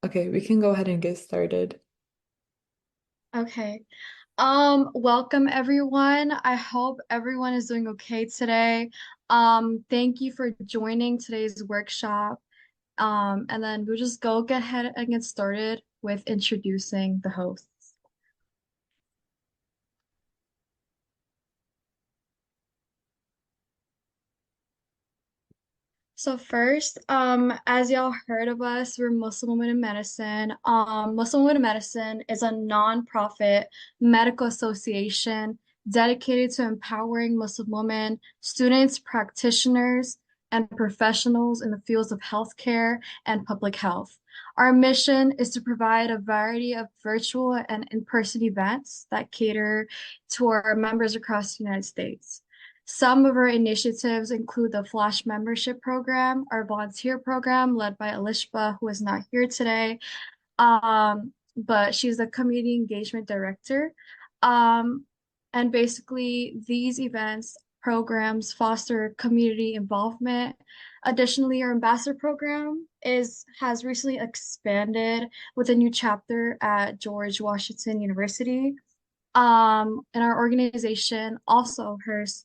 Okay, we can go ahead and get started. Okay. Welcome everyone. I hope everyone is doing okay today. Thank you for joining today's workshop. And then we'll just get ahead and get started with introducing the hosts. So first, as y'all heard of us, we're Muslim Women in Medicine. Muslim Women in Medicine is a nonprofit medical association dedicated to empowering Muslim women, students, practitioners, and professionals in the fields of healthcare and public health. Our mission is to provide a variety of virtual and in-person events that cater to our members across the United States. Some of our initiatives include the Flash membership program, our volunteer program led by Alishba, who is not here today, but she's the community engagement director. Um, and basically, these events, programs foster community involvement. Additionally, our ambassador program has recently expanded with a new chapter at George Washington University. And our organization also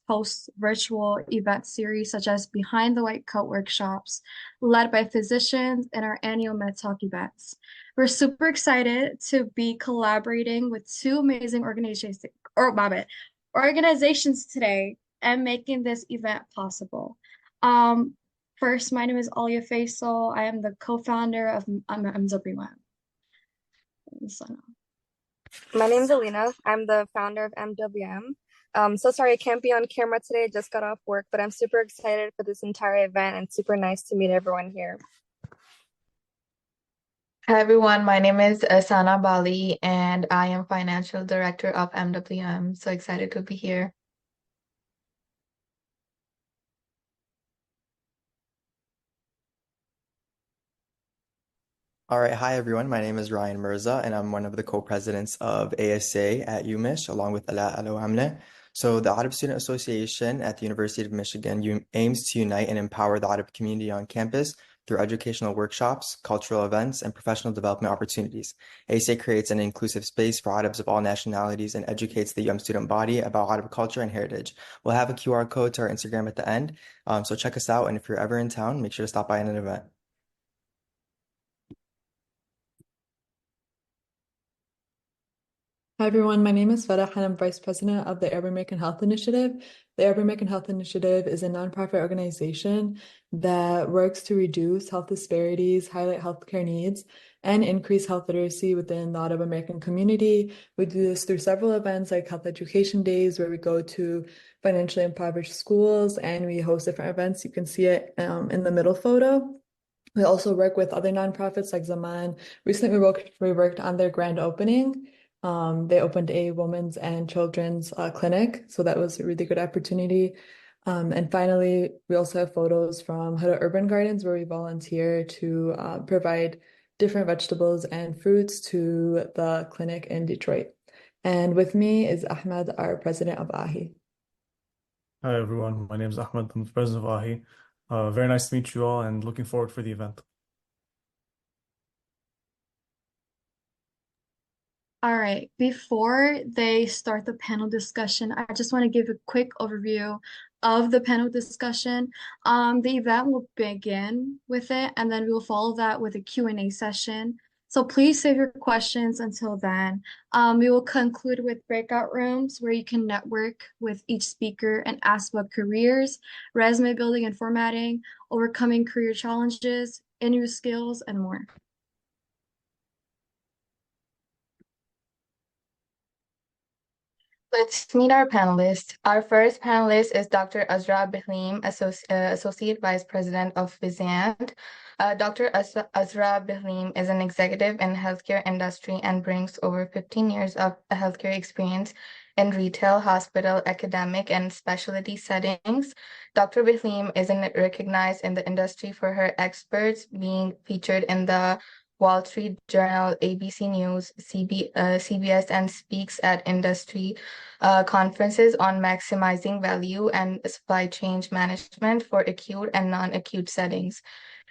hosts virtual event series such as Behind the White Coat workshops, led by physicians in our annual Med Talk events. We're super excited to be collaborating with two amazing organizations today and making this event possible. Um, First, my name is Alia Faisal. I am the co-founder of MWM. My name's Alina. I'm the founder of MWM. So sorry I can't be on camera today. I just got off work, but I'm super excited for this entire event and super nice to meet everyone here. Hi everyone, my name is Asana Bali and I am Financial Director of MWM. So excited to be here. All right, hi everyone. My name is Ryan Mirza, and I'm one of the co-presidents of ASA at UMICH, along with Ala Hamle. So, the Arab Student Association at the University of Michigan aims to unite and empower the Arab community on campus through educational workshops, cultural events, and professional development opportunities. ASA creates an inclusive space for Arabs of all nationalities and educates the young student body about Arab culture and heritage. We'll have a QR code to our Instagram at the end, so check us out. And if you're ever in town, make sure to stop by at an event. Hi everyone, my name is Farah and I'm Vice President of the Arab American Health Initiative. The Arab American Health Initiative is a nonprofit organization that works to reduce health disparities, highlight healthcare needs, and increase health literacy within the Arab American community. We do this through several events like Health Education Days, where we go to financially impoverished schools and we host different events. You can see it in the middle photo. We also work with other nonprofits like Zaman. Recently, we worked on their grand opening. They opened a women's and children's clinic, so that was a really good opportunity. And finally, we also have photos from Huda Urban Gardens where we volunteer to provide different vegetables and fruits to the clinic in Detroit. And with me is Ahmed, our president of AAHI. Hi everyone, my name is Ahmed. I'm the president of AAHI. Very nice to meet you all and looking forward for the event. All right, before they start the panel discussion, I just want to give a quick overview of the panel discussion. The event will begin with it, and then we will follow that with a Q&A session. So please save your questions until then. We will conclude with breakout rooms where you can network with each speaker and ask about careers, resume building and formatting, overcoming career challenges, interview skills, and more. Let's meet our panelists. Our first panelist is Dr. Azra Bihlim, Associate Vice President of Vizient. Dr. Azra Bihlim is an executive in healthcare industry and brings over 15 years of healthcare experience in retail, hospital, academic, and specialty settings. Dr. Bihlim is recognized in the industry for her experts being featured in the Wall Street Journal, ABC News, CBS, and speaks at industry conferences on maximizing value and supply chain management for acute and non-acute settings.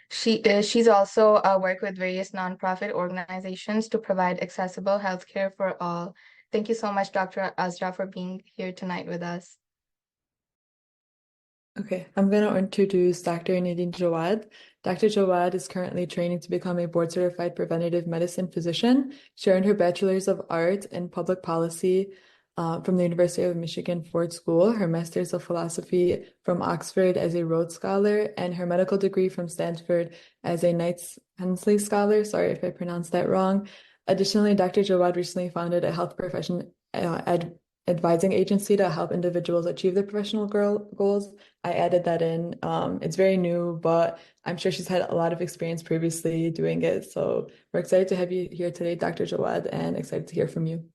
She's also worked with various nonprofit organizations to provide accessible healthcare for all. Thank you so much, Dr. Azra, for being here tonight with us. Okay, I'm going to introduce Dr. Nadine Jawad. Dr. Jawad is currently training to become a board-certified preventive medicine physician. She earned her Bachelor's of Arts in Public Policy from the University of Michigan Ford School, her Master's of Philosophy from Oxford as a Rhodes Scholar, and her medical degree from Stanford as a Knights Hensley Scholar. Sorry if I pronounced that wrong. Additionally, Dr. Jawad recently founded a health profession advising agency to help individuals achieve their professional goals. I added that in. It's very new, but I'm sure she's had a lot of experience previously doing it. So we're excited to have you here today, Dr. Jawad, and excited to hear from you.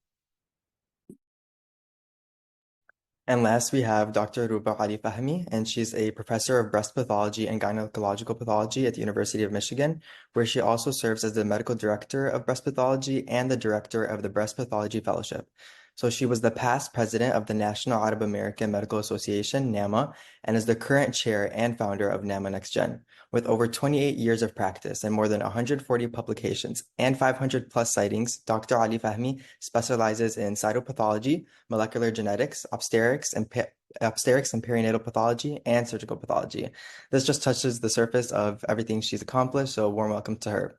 And last, we have Dr. Ruba Ali Fahmi, and she's a professor of breast pathology and gynecological pathology at the University of Michigan, where she also serves as the medical director of breast pathology and the director of the Breast Pathology Fellowship. So she was the past president of the National Arab American Medical Association, NAMA, and is the current chair and founder of NAMA Next Gen. With over 28 years of practice and more than 140 publications and 500 plus sightings, Dr. Ali Fahmi specializes in cytopathology, molecular genetics, obstetrics and perinatal pathology, and surgical pathology. This just touches the surface of everything she's accomplished, so warm welcome to her.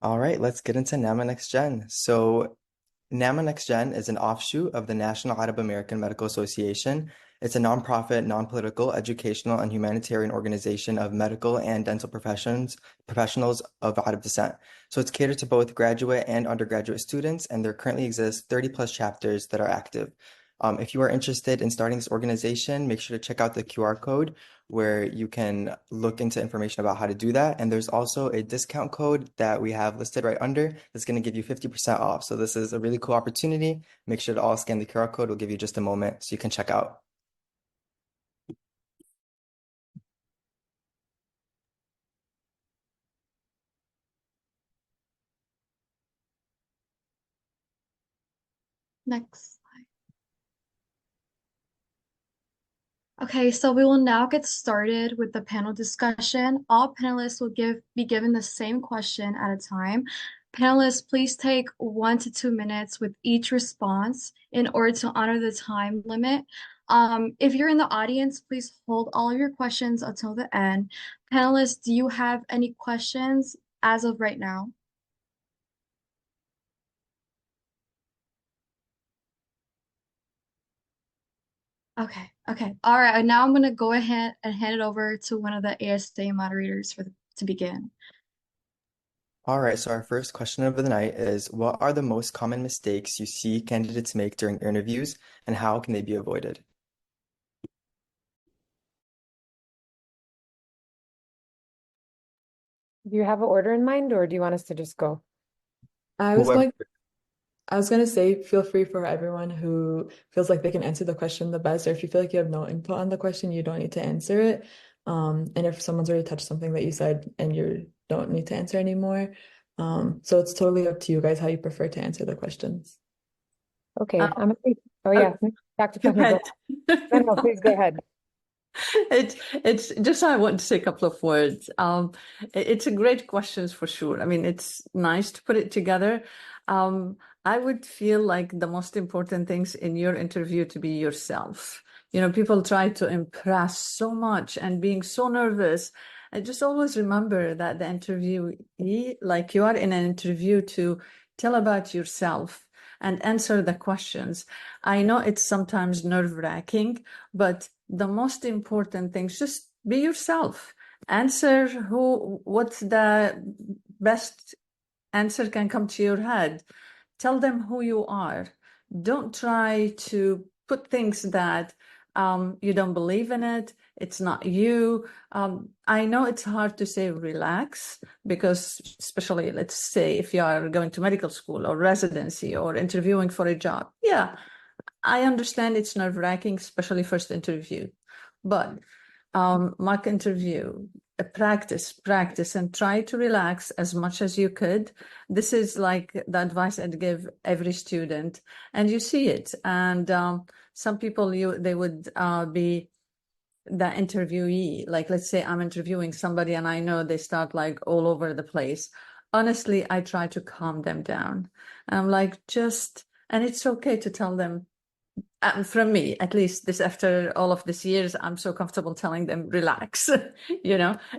All right, let's get into NAMA Next Gen. So NAMA Next Gen is an offshoot of the National Arab American Medical Association. It's a nonprofit, non-political, educational, and humanitarian organization of medical and dental professionals of Arab descent. So it's catered to both graduate and undergraduate students, and there currently exists 30 plus chapters that are active. If you are interested in starting this organization, make sure to check out the QR code where you can look into information about how to do that. And there's also a discount code that we have listed right under that's going to give you 50% off. So this is a really cool opportunity. Make sure to all scan the QR code. We'll give you just a moment so you can check out. Next slide. Okay, so we will now get started with the panel discussion. All panelists will be given the same question at a time. Panelists, please take 1 to 2 minutes with each response in order to honor the time limit. If you're in the audience, please hold all of your questions until the end. Panelists, do you have any questions as of right now? Okay. All right. Now I'm going to go ahead and hand it over to one of the ASA moderators to begin. All right, so our first question of the night is, what are the most common mistakes you see candidates make during interviews, and how can they be avoided? Do you have an order in mind, or do you want us to just go? I was going to say, feel free for everyone who feels like they can answer the question the best, or if you feel like you have no input on the question, you don't need to answer it. And if someone's already touched something that you said and you don't need to answer anymore. So it's totally up to you guys how you prefer to answer the questions. Okay, oh yeah, Dr. Go Fahmi, ahead. No, please go ahead. It's just I want to say a couple of words. It's a great questions for sure. I mean, it's nice to put it together. I would feel like the most important things in your interview to be yourself. You know, people try to impress so much and being so nervous. I just always remember that the interviewee, like you are in an interview to tell about yourself and answer the questions. I know it's sometimes nerve-wracking, but the most important things, just be yourself. Answer what's the best answer can come to your head. Tell them who you are. Don't try to put things that you don't believe in it. It's not you. I know it's hard to say relax because especially, let's say, if you are going to medical school or residency or interviewing for a job. Yeah, I understand it's nerve-wracking, especially first interview. But mock interview, practice, and try to relax as much as you could. This is like the advice I'd give every student, and you see it. And some people, they would be the interviewee. Like, let's say I'm interviewing somebody and I know they start like all over the place. Honestly, I try to calm them down. I'm like, and it's okay to tell them, from me, at least this, after all of these years, I'm so comfortable telling them, relax,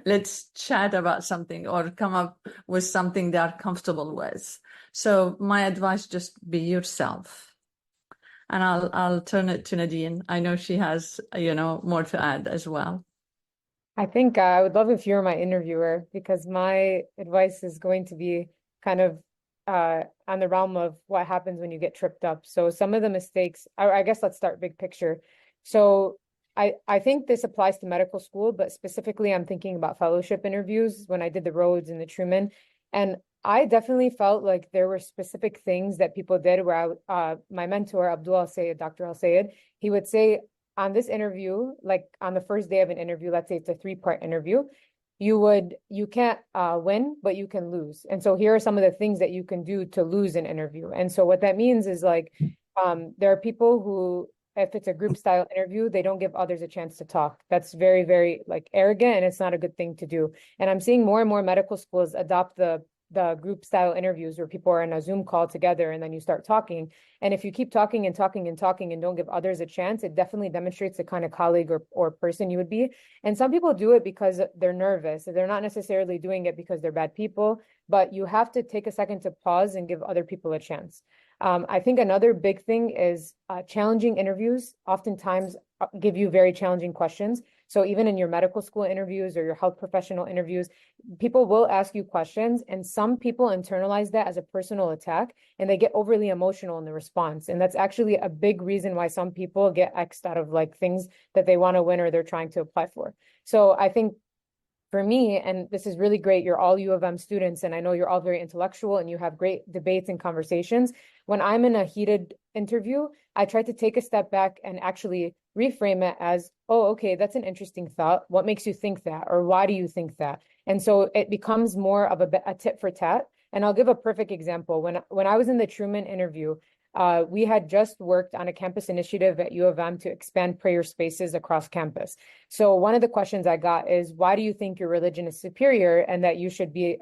let's chat about something or come up with something they are comfortable with. So my advice, just be yourself. And I'll turn it to Nadine. I know she has, more to add as well. I think I would love if you were my interviewer, because my advice is going to be kind of on the realm of what happens when you get tripped up. So some of the mistakes, I guess let's start big picture. So I think this applies to medical school, but specifically I'm thinking about fellowship interviews when I did the Rhodes and the Truman. And I definitely felt like there were specific things that people did where my mentor, Abdul Al-Sayed, Dr. Al-Sayed, he would say, on this interview, like on the first day of an interview, let's say it's a 3-part interview, you can't win, but you can lose. And so here are some of the things that you can do to lose an interview. And so what that means is like, there are people who, if it's a group style interview, they don't give others a chance to talk. That's very, very like arrogant, and it's not a good thing to do. And I'm seeing more and more medical schools adopt the group style interviews where people are in a Zoom call together and then you start talking. And if you keep talking and talking and talking and don't give others a chance, it definitely demonstrates the kind of colleague or person you would be. And some people do it because they're nervous. They're not necessarily doing it because they're bad people, but you have to take a second to pause and give other people a chance. I think another big thing is challenging interviews oftentimes give you very challenging questions. So even in your medical school interviews or your health professional interviews, people will ask you questions, and some people internalize that as a personal attack and they get overly emotional in the response. And that's actually a big reason why some people get X'd out of like things that they want to win or they're trying to apply for. So I think for me, and this is really great, you're all U of M students, and I know you're all very intellectual and you have great debates and conversations. When I'm in a heated interview, I try to take a step back and actually reframe it as, oh, okay, that's an interesting thought. What makes you think that? Or why do you think that? And so it becomes more of a tit for tat. And I'll give a perfect example. When I was in the Truman interview, we had just worked on a campus initiative at U of M to expand prayer spaces across campus. So one of the questions I got is, why do you think your religion is superior and that you should be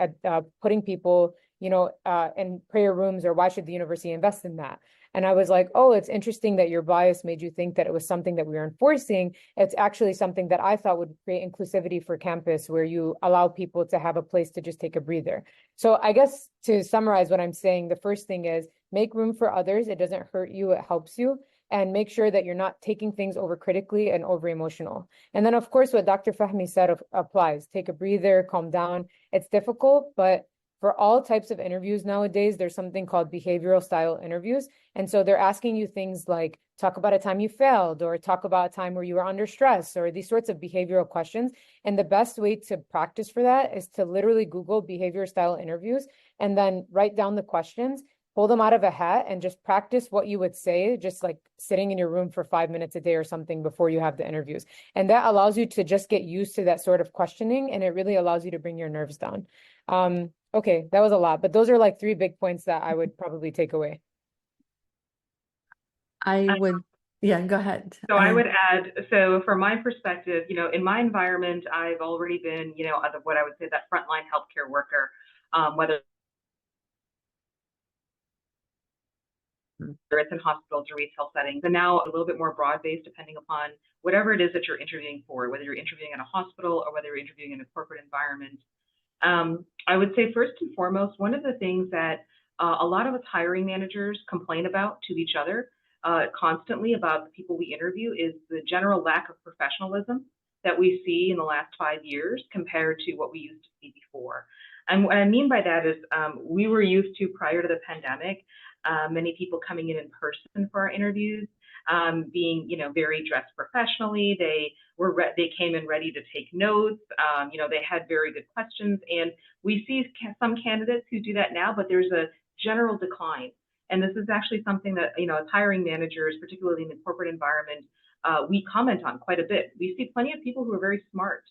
putting people, in prayer rooms, or why should the university invest in that? And I was like, oh, it's interesting that your bias made you think that it was something that we were enforcing. It's actually something that I thought would create inclusivity for campus, where you allow people to have a place to just take a breather. So I guess to summarize what I'm saying, the first thing is make room for others. It doesn't hurt you, it helps you. And make sure that you're not taking things over critically and over emotional. And then, of course, what Dr. Fahmy said applies. Take a breather, calm down. It's difficult, but for all types of interviews nowadays, there's something called behavioral style interviews. And so they're asking you things like, talk about a time you failed, or talk about a time where you were under stress, or these sorts of behavioral questions. And the best way to practice for that is to literally Google behavior style interviews and then write down the questions, pull them out of a hat, and just practice what you would say, just like sitting in your room for 5 minutes a day or something before you have the interviews. And that allows you to just get used to that sort of questioning, and it really allows you to bring your nerves down. Okay, that was a lot, but those are like 3 big points that I would probably take away. Yeah, go ahead. So I would add, so from my perspective, in my environment, I've already been, what I would say that frontline healthcare worker, whether it's in hospitals or retail settings, and now a little bit more broad-based, depending upon whatever it is that you're interviewing for, whether you're interviewing in a hospital or whether you're interviewing in a corporate environment. I would say first and foremost, one of the things that a lot of us hiring managers complain about to each other constantly about the people we interview is the general lack of professionalism that we see in the last 5 years compared to what we used to see before. And what I mean by that is we were used to, prior to the pandemic, many people coming in person for our interviews, being, very dressed professionally. They came in ready to take notes. They had very good questions, and we see some candidates who do that now, but there's a general decline. And this is actually something that, as hiring managers, particularly in the corporate environment, we comment on quite a bit. We see plenty of people who are very smart,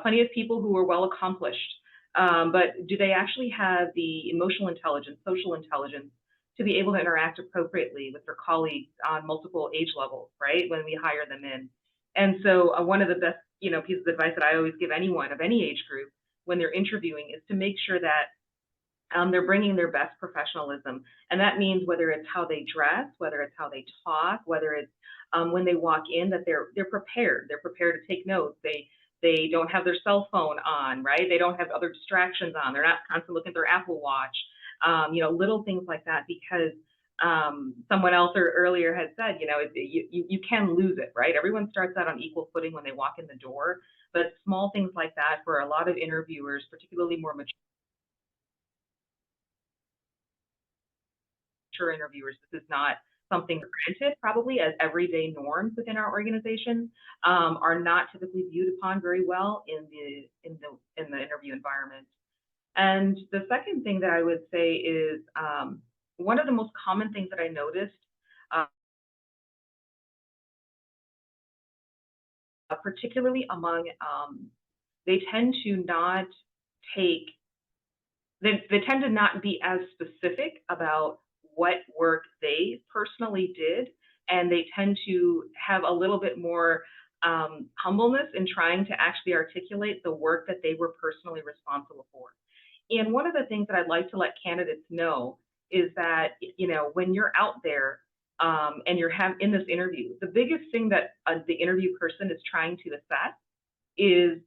plenty of people who are well accomplished, but do they actually have the emotional intelligence, social intelligence to be able to interact appropriately with their colleagues on multiple age levels, right? When we hire them in. And so one of the best, pieces of advice that I always give anyone of any age group when they're interviewing is to make sure that they're bringing their best professionalism. And that means whether it's how they dress, whether it's how they talk, whether it's when they walk in, that they're prepared. They're prepared to take notes. They don't have their cell phone on, right? They don't have other distractions on. They're not constantly looking at their Apple Watch, little things like that, because someone else earlier had said, you can lose it, right? Everyone starts out on equal footing when they walk in the door, but small things like that for a lot of interviewers, particularly more mature interviewers, this is not something granted probably as everyday norms within our organization, are not typically viewed upon very well in the interview environment. And the second thing that I would say is one of the most common things that I noticed, particularly among, they tend to not be as specific about what work they personally did, and they tend to have a little bit more humbleness in trying to actually articulate the work that they were personally responsible for. And one of the things that I'd like to let candidates know is that, when you're out there and you're in this interview, the biggest thing that the interview person is trying to assess is,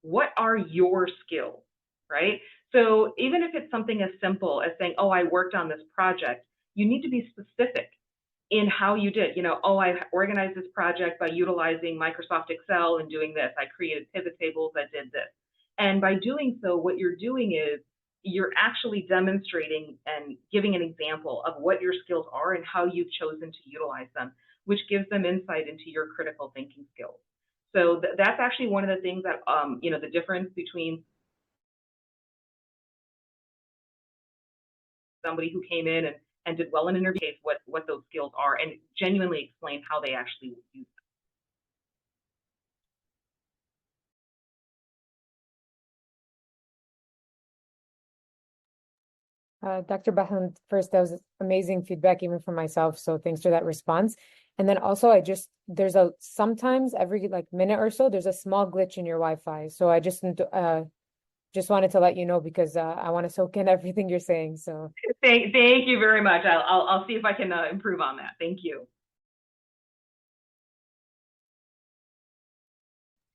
what are your skills, right? So even if it's something as simple as saying, oh, I worked on this project, you need to be specific in how you did. I organized this project by utilizing Microsoft Excel and doing this. I created pivot tables, I did this. And by doing so, what you're doing is you're actually demonstrating and giving an example of what your skills are and how you've chosen to utilize them, which gives them insight into your critical thinking skills. So that's actually one of the things that, the difference between somebody who came in and did well in an interview, what those skills are, and genuinely explain how they actually use them. Dr. Baham, first, that was amazing feedback even for myself. So thanks for that response. And then also there's sometimes every minute or so, there's a small glitch in your Wi-Fi. So I just wanted to let you know, because I want to soak in everything you're saying. So thank you very much. I'll see if I can improve on that. Thank you.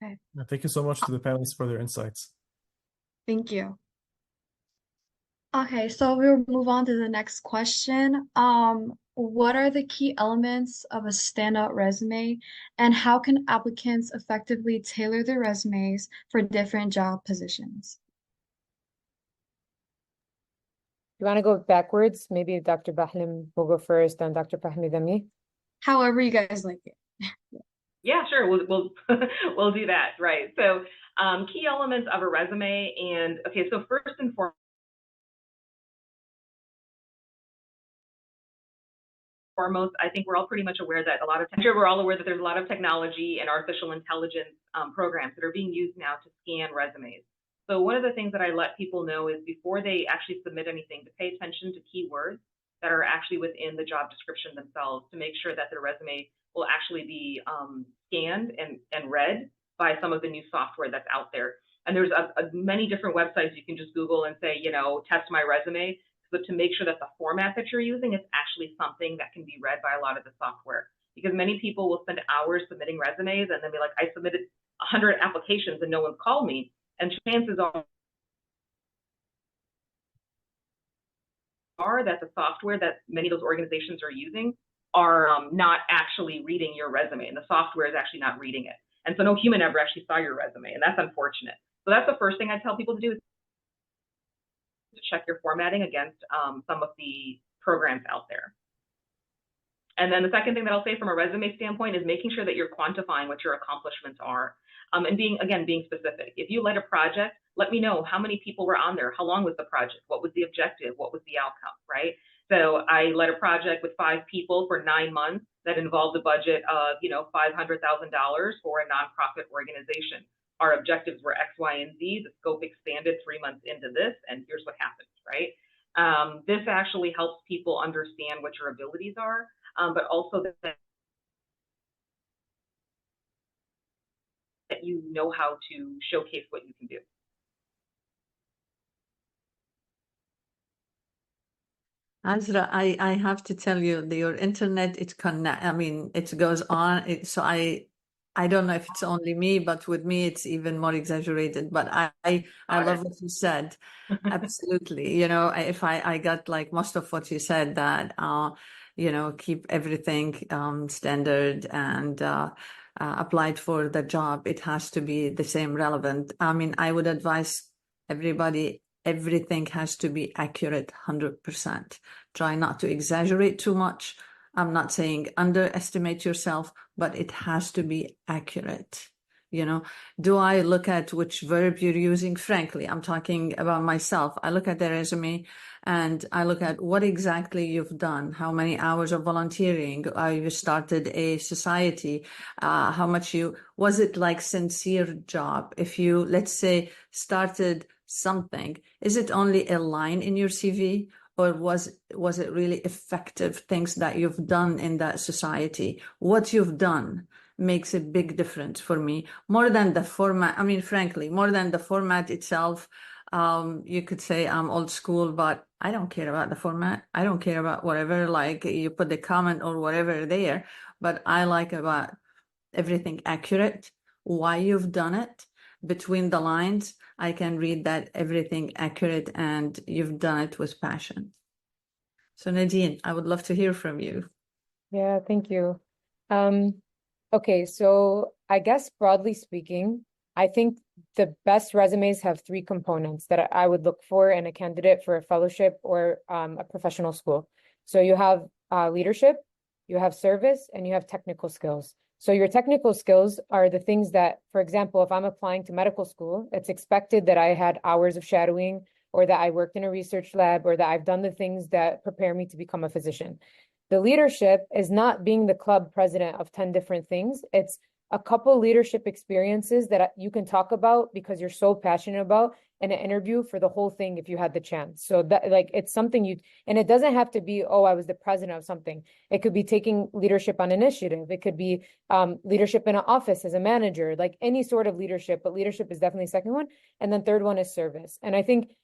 Okay. Thank you so much to the panelists for their insights. Thank you. Okay, so we'll move on to the next question. What are the key elements of a standout resume, and how can applicants effectively tailor their resumes for different job positions? you want to go backwards? Maybe Dr. Bahlim will go first, and Dr. Fahmi. However you guys like it. Yeah, sure. We'll we'll do that. Right. So key elements of a resume, and okay. So first and foremost, I think we're all pretty much aware that we're all aware that there's a lot of technology and artificial intelligence programs that are being used now to scan resumes. So one of the things that I let people know is, before they actually submit anything, to pay attention to keywords that are actually within the job description themselves, to make sure that their resume will actually be scanned and read by some of the new software that's out there. And there's many different websites you can just Google and say, test my resume, but to make sure that the format that you're using is actually something that can be read by a lot of the software. Because many people will spend hours submitting resumes and then be like, I submitted 100 applications and no one's called me. And chances are that the software that many of those organizations are using are not actually reading your resume, and the software is actually not reading it. And so no human ever actually saw your resume, and that's unfortunate. So that's the first thing I tell people to do, is to check your formatting against some of the programs out there. And then the second thing that I'll say from a resume standpoint is making sure that you're quantifying what your accomplishments are, and being specific. If you led a project, let me know how many people were on there, how long was the project, what was the objective, what was the outcome, right? So I led a project with 5 people for 9 months that involved a budget of $500,000 for a nonprofit organization. our objectives were X, Y, and Z. The scope expanded 3 months into this, and here's what happened, right? This actually helps people understand what your abilities are, but also that you know how to showcase what you can do. Azra, I have to tell you that your internet, it connect. I mean, it goes on. So I don't know if it's only me, but with me, it's even more exaggerated. But I love what you said. Absolutely. You know, if I got like most of what you said, that you know, keep everything standard and applied for the job. It has to be the same relevant. I mean, I would advise everybody, everything has to be accurate 100%. Try not to exaggerate too much. I'm not saying underestimate yourself, but it has to be accurate. You know, do I look at which verb you're using? Frankly, I'm talking about myself. I look at the resume and I look at what exactly you've done, how many hours of volunteering, you started a society, how much was it like sincere job? If you, let's say, started something, is it only a line in your CV? Or was it really effective things that you've done in that society? What you've done makes a big difference for me, more than the format. I mean, frankly, more than the format itself. You could say I'm old school, but I don't care about the format. I don't care about whatever, like you put the comment or whatever there, but I like about everything accurate, why you've done it. Between the lines, I can read that everything accurate and you've done it with passion. So Nadine, I would love to hear from you. Yeah, thank you. Okay, so I guess broadly speaking, I think the best resumes have three components that I would look for in a candidate for a fellowship or a professional school. So you have leadership, you have service, and you have technical skills. So your technical skills are the things that, for example, if I'm applying to medical school, it's expected that I had hours of shadowing or that I worked in a research lab or that I've done the things that prepare me to become a physician. The leadership is not being the club president of 10 different things. It's a couple leadership experiences that you can talk about because you're so passionate about in an interview for the whole thing if you had the chance. So that, like, it's something and it doesn't have to be, oh, I was the president of something. It could be taking leadership on initiative. It could be leadership in an office as a manager, like any sort of leadership, but leadership is definitely the second one. And then third one is service. And I think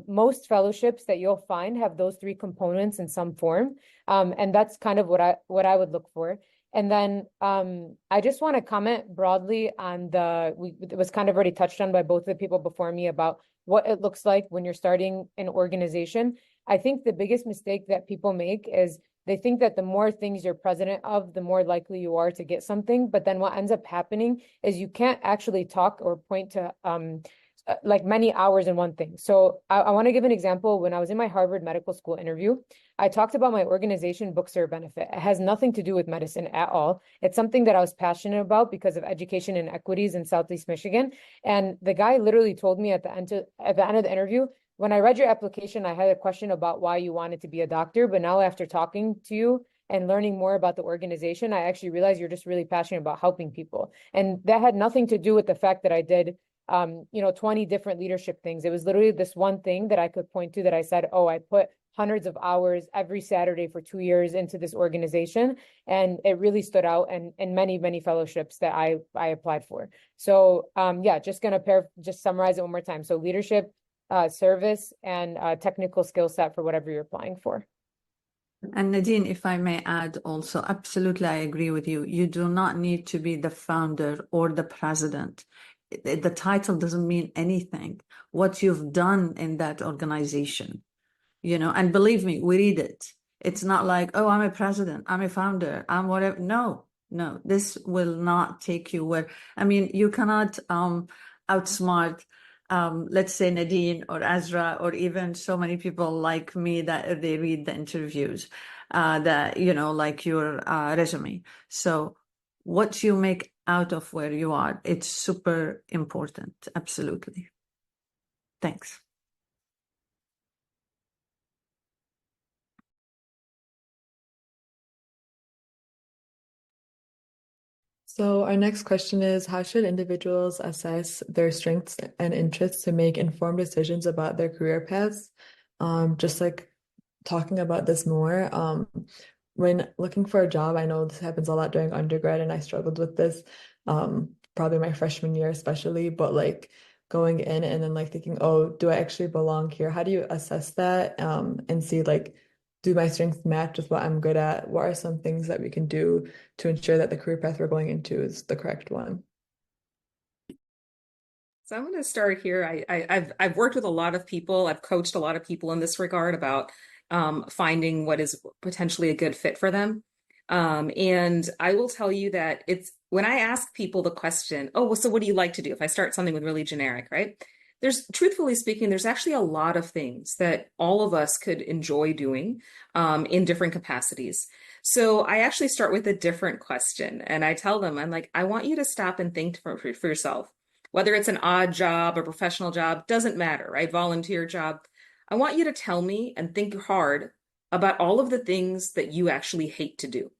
most fellowships that you'll find have those three components in some form. And that's kind of what I would look for. And then I just want to comment broadly on it was kind of already touched on by both of the people before me about what it looks like when you're starting an organization. I think the biggest mistake that people make is they think that the more things you're president of, the more likely you are to get something. But then what ends up happening is you can't actually talk or point to like many hours in one thing. So I want to give an example. When I was in my Harvard Medical School interview, I talked about my organization, Books Are a Benefit. It has nothing to do with medicine at all. It's something that I was passionate about because of education and equities in Southeast Michigan. And the guy literally told me at the end of the interview, when I read your application, I had a question about why you wanted to be a doctor. But now after talking to you and learning more about the organization, I actually realized you're just really passionate about helping people. And that had nothing to do with the fact that I did 20 different leadership things. It was literally this one thing that I could point to that I said, oh, I put hundreds of hours every Saturday for 2 years into this organization. And it really stood out in many, many fellowships that I applied for. So yeah, just summarize it one more time. So leadership, service, and technical skill set for whatever you're applying for. And Nadine, if I may add also, absolutely, I agree with you. You do not need to be the founder or the president. The title doesn't mean anything. What you've done in that organization, and believe me, we read it. It's not like, oh, I'm a president, I'm a founder, I'm whatever. No, this will not take you where, I mean, you cannot outsmart, let's say Nadine or Azra, or even so many people like me that they read the interviews, like your resume. So what you make out of where you are, it's super important. Absolutely. Thanks. So our next question is, how should individuals assess their strengths and interests to make informed decisions about their career paths? Just like talking about this more. When looking for a job, I know this happens a lot during undergrad, and I struggled with this, probably my freshman year especially, but like going in and then like thinking, oh, do I actually belong here? How do you assess that, and see like, do my strengths match with what I'm good at? What are some things that we can do to ensure that the career path we're going into is the correct one? So I'm going to start here. I've worked with a lot of people. I've coached a lot of people in this regard about finding what is potentially a good fit for them. And I will tell you that it's when I ask people the question, oh, well, so what do you like to do? If I start something with really generic, right? Truthfully speaking, there's actually a lot of things that all of us could enjoy doing in different capacities. So I actually start with a different question, and I tell them, I'm like, I want you to stop and think for yourself. Whether it's an odd job or professional job, doesn't matter, right? Volunteer job. I want you to tell me and think hard about all of the things that you actually hate to do.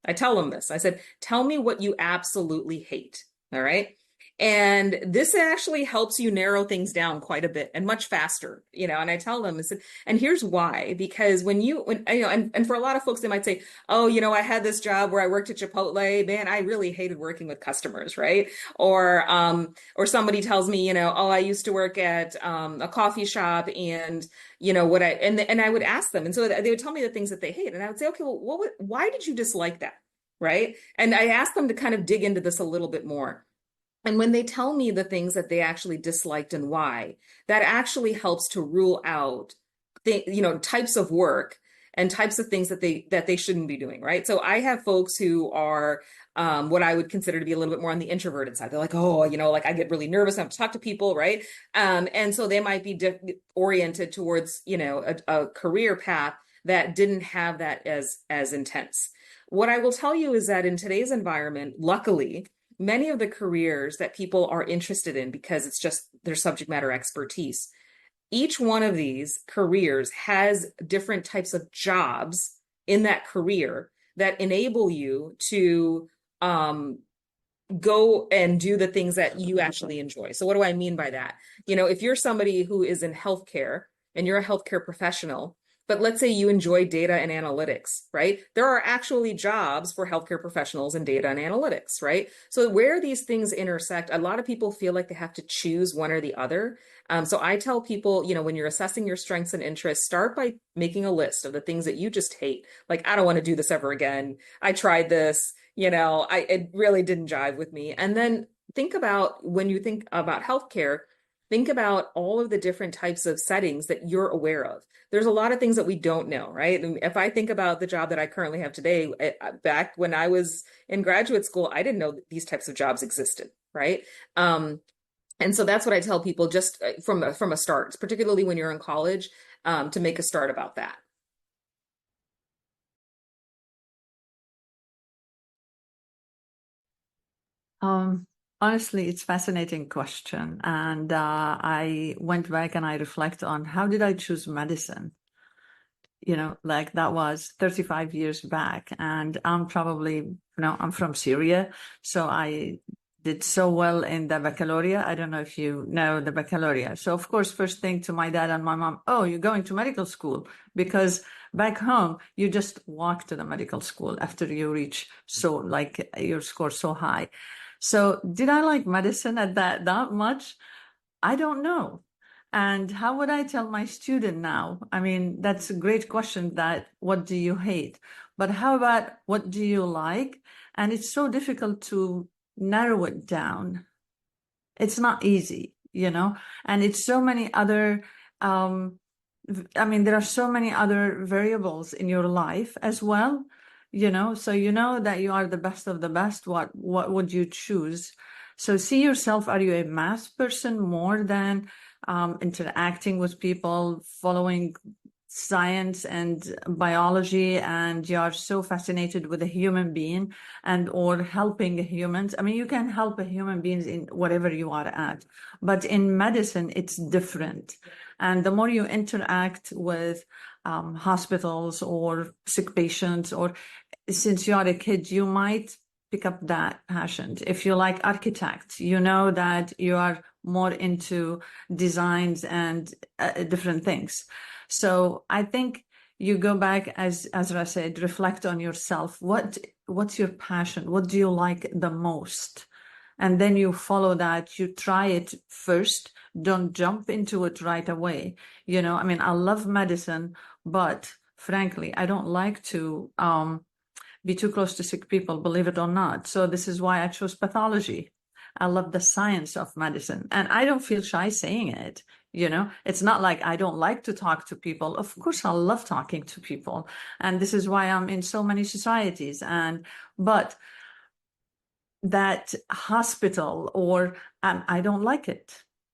I tell them this. I said, tell me what you absolutely hate. All right. And this actually helps you narrow things down quite a bit and much faster, you know. And I tell them, I said, and here's why, because when you know, and for a lot of folks, they might say, oh, you know, I had this job where I worked at Chipotle, man, I really hated working with customers, right? Or somebody tells me, you know, oh, I used to work at a coffee shop, and you know what and I would ask them, and so they would tell me the things that they hate, and I would say, okay, well, why did you dislike that, right? And I asked them to kind of dig into this a little bit more. And when they tell me the things that they actually disliked and why, that actually helps to rule out types of work and types of things that they shouldn't be doing, right? So I have folks who are what I would consider to be a little bit more on the introverted side. They're like, oh, you know, like I get really nervous. I have to talk to people, right? And so they might be oriented towards, you know, a career path that didn't have that as intense. What I will tell you is that in today's environment, luckily, many of the careers that people are interested in, because it's just their subject matter expertise, each one of these careers has different types of jobs in that career that enable you to go and do the things that you actually enjoy. So what do I mean by that? You know, if you're somebody who is in healthcare and you're a healthcare professional, but let's say you enjoy data and analytics, right? There are actually jobs for healthcare professionals in data and analytics, right? So where these things intersect, a lot of people feel like they have to choose one or the other. So I tell people, you know, when you're assessing your strengths and interests, start by making a list of the things that you just hate. Like, I don't want to do this ever again. I tried this, you know, it really didn't jive with me. And then think about, when you think about healthcare, think about all of the different types of settings that you're aware of. There's a lot of things that we don't know, right? And if I think about the job that I currently have today, back when I was in graduate school, I didn't know that these types of jobs existed, right? And so that's what I tell people, just from a start, particularly when you're in college, to make a start about that. Honestly, it's a fascinating question. And I went back and I reflect on, how did I choose medicine? You know, like that was 35 years back. And I'm probably, you know, I'm from Syria. So I did so well in the baccalaureate. I don't know if you know the baccalaureate. So of course, first thing to my dad and my mom, oh, you're going to medical school, because back home, you just walk to the medical school after you reach your score so high. So did I like medicine at that much? I don't know. And how would I tell my student now? I mean, that's a great question, that what do you hate? But how about what do you like? And it's so difficult to narrow it down. It's not easy, you know, and it's so many other, I mean, there are so many other variables in your life as well, you know, so you know that you are the best of the best. What would you choose? So see yourself, are you a math person more than interacting with people, following science and biology, and you are so fascinated with a human being and or helping humans? I mean, you can help a human beings in whatever you are at, but in medicine, it's different. And the more you interact with hospitals or sick patients, or since you are a kid, you might pick up that passion. If you like architect, you know that you are more into designs and different things. So I think you go back, as Azra said, reflect on yourself. What's your passion? What do you like the most? And then you follow that. You try it first. Don't jump into it right away. You know, I mean, I love medicine, but frankly, I don't like to be too close to sick people, believe it or not. So this is why I chose pathology. I love the science of medicine, and I don't feel shy saying it. You know, it's not like I don't like to talk to people. Of course, I love talking to people. And this is why I'm in so many societies. But that hospital or I don't like it,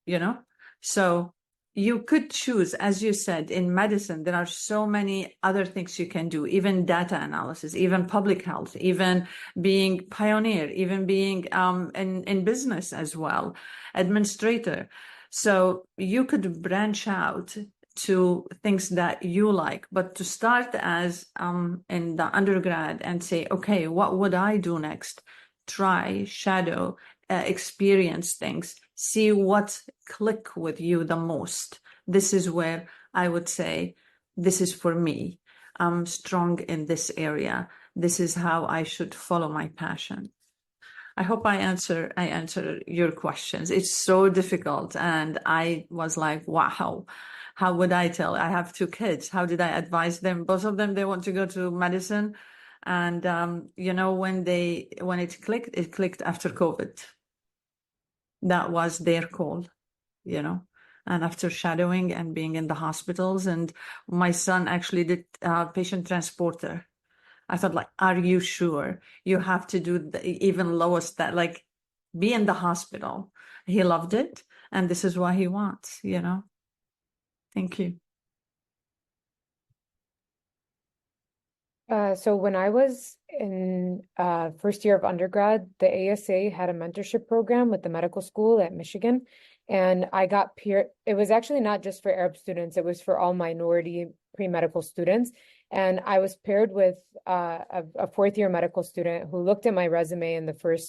you know? So you could choose, as you said, in medicine, there are so many other things you can do, even data analysis, even public health, even being pioneer, even being in business as well, administrator. So you could branch out to things that you like, but to start as in the undergrad and say, okay, what would I do next? Try, shadow, experience things, see what click with you the most. This is where I would say, this is for me. I'm strong in this area. This is how I should follow my passion. I hope I answer your questions. It's so difficult. And I was like, wow, how would I tell? I have 2 kids. How did I advise them? Both of them, they want to go to medicine. And you know, when it clicked after COVID. That was their call, you know. And after shadowing and being in the hospitals, and my son actually did patient transporter. I thought, like, are you sure you have to do the even lowest that, like, be in the hospital? He loved it, and this is what he wants, you know. Thank you. So when I was in first year of undergrad, the ASA had a mentorship program with the medical school at Michigan. And I got it was actually not just for Arab students, it was for all minority pre-medical students. And I was paired with a 4th-year medical student who looked at my resume in the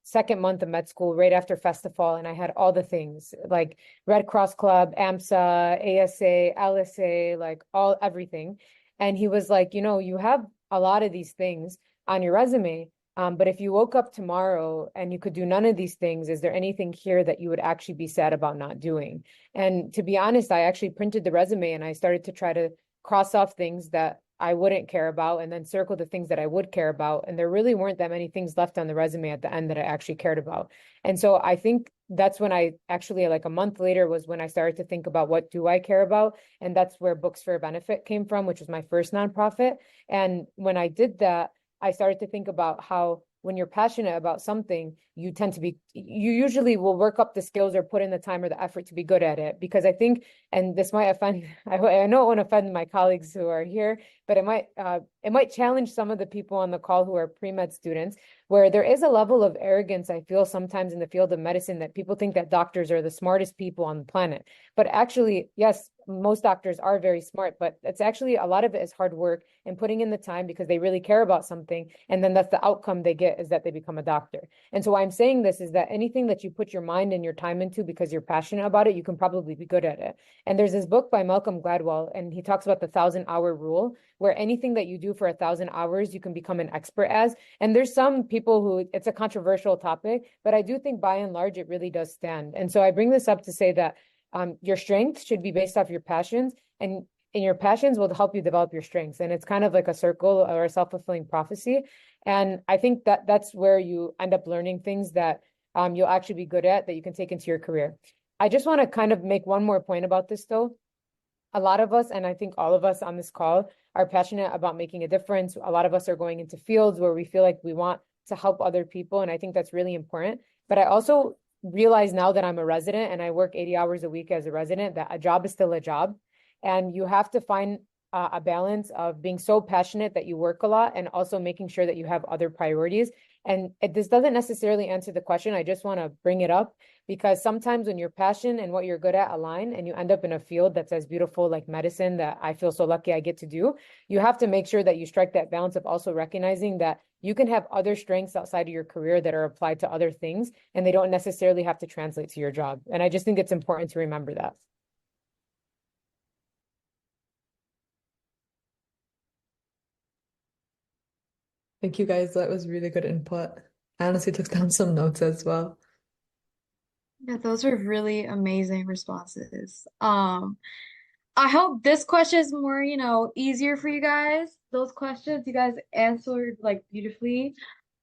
second month of med school right after Festival, and I had all the things like Red Cross Club, AMSA, ASA, LSA, like everything. And he was like, you know, you have a lot of these things on your resume, but if you woke up tomorrow and you could do none of these things, is there anything here that you would actually be sad about not doing? And to be honest, I actually printed the resume and I started to try to cross off things that I wouldn't care about and then circle the things that I would care about. And there really weren't that many things left on the resume at the end that I actually cared about. And so I think that's when I actually, like a month later, was when I started to think about what do I care about? And that's where Books for a Benefit came from, which was my first nonprofit. And when I did that, I started to think about how when you're passionate about something, you usually will work up the skills or put in the time or the effort to be good at it. Because I think, and this might offend, I know it won't offend my colleagues who are here, but it might challenge some of the people on the call who are pre-med students, where there is a level of arrogance, I feel sometimes in the field of medicine, that people think that doctors are the smartest people on the planet. But actually, yes, most doctors are very smart, but it's actually a lot of it is hard work and putting in the time because they really care about something. And then that's the outcome they get, is that they become a doctor. And so why I'm saying this is that anything that you put your mind and your time into because you're passionate about it, you can probably be good at it. And there's this book by Malcolm Gladwell, and he talks about the 1,000-hour rule, where anything that you do for 1,000 hours, you can become an expert as. And there's some people who it's a controversial topic, but I do think by and large, it really does stand. And so I bring this up to say that your strengths should be based off your passions, and your passions will help you develop your strengths. And it's kind of like a circle or a self-fulfilling prophecy. And I think that that's where you end up learning things that you'll actually be good at, that you can take into your career. I just want to kind of make one more point about this, though. A lot of us, and I think all of us on this call, are passionate about making a difference. A lot of us are going into fields where we feel like we want to help other people. And I think that's really important. But I also realize now that I'm a resident and I work 80 hours a week as a resident, that a job is still a job. And you have to find a balance of being so passionate that you work a lot and also making sure that you have other priorities. And this doesn't necessarily answer the question. I just want to bring it up because sometimes when your passion and what you're good at align and you end up in a field that's as beautiful like medicine that I feel so lucky I get to do, you have to make sure that you strike that balance of also recognizing that you can have other strengths outside of your career that are applied to other things, and they don't necessarily have to translate to your job. And I just think it's important to remember that. Thank you guys. That was really good input. I honestly took down some notes as well. Yeah, those are really amazing responses. I hope this question is more, easier for you guys. Those questions you guys answered like beautifully.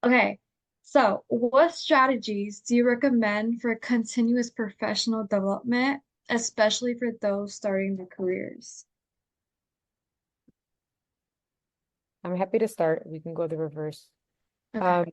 Okay, so what strategies do you recommend for continuous professional development, especially for those starting their careers? I'm happy to start. We can go the reverse. Okay, Um, go ahead.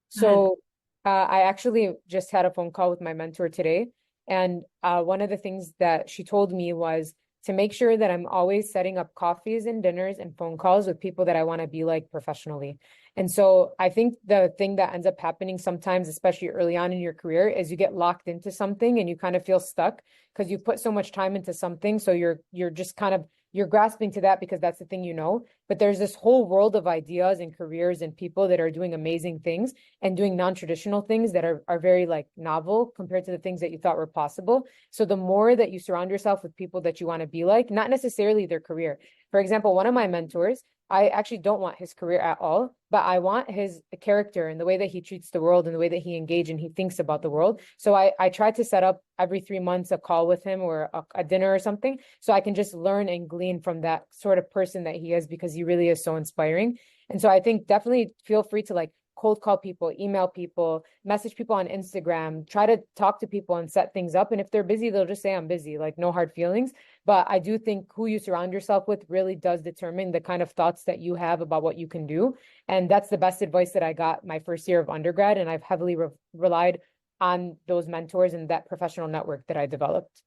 so I actually just had a phone call with my mentor today, and one of the things that she told me was to make sure that I'm always setting up coffees and dinners and phone calls with people that I want to be like professionally. And so I think the thing that ends up happening sometimes, especially early on in your career, is you get locked into something and you kind of feel stuck because you put so much time into something. So you're just kind of you're grasping to that because that's the thing you know. But there's this whole world of ideas and careers and people that are doing amazing things and doing non-traditional things that are very like novel compared to the things that you thought were possible. So the more that you surround yourself with people that you want to be like, not necessarily their career. For example, one of my mentors, I actually don't want his career at all, but I want his character and the way that he treats the world and the way that he engages and he thinks about the world. So I try to set up every 3 months a call with him or a dinner or something, so I can just learn and glean from that sort of person that he is, because he really is so inspiring. And so I think definitely feel free to like cold call people, email people, message people on Instagram, try to talk to people and set things up. And if they're busy, they'll just say, I'm busy, like no hard feelings. But I do think who you surround yourself with really does determine the kind of thoughts that you have about what you can do. And that's the best advice that I got my first year of undergrad. And I've heavily relied on those mentors and that professional network that I developed.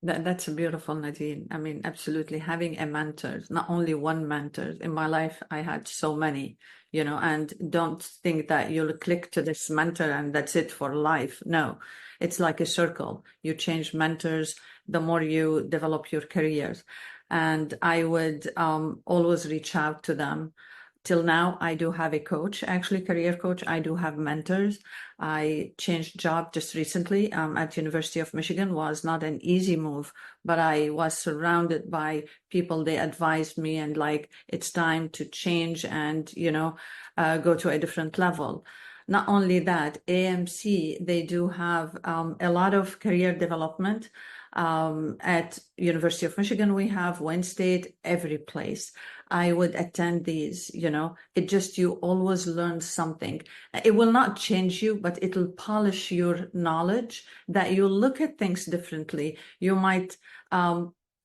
That's beautiful, Nadine. I mean, absolutely. Having a mentor, not only one mentor. In my life, I had so many, and don't think that you'll click to this mentor and that's it for life. No, it's like a circle. You change mentors, the more you develop your careers. And I would always reach out to them. Till now, I do have a coach, actually career coach. I do have mentors. I changed job just recently at University of Michigan. Was not an easy move, but I was surrounded by people. They advised me and like, it's time to change and, go to a different level. Not only that, AMC, they do have a lot of career development. At University of Michigan, we have Wayne State, every place. I would attend these, it just, you always learn something. It will not change you, but it'll polish your knowledge, that you look at things differently. You might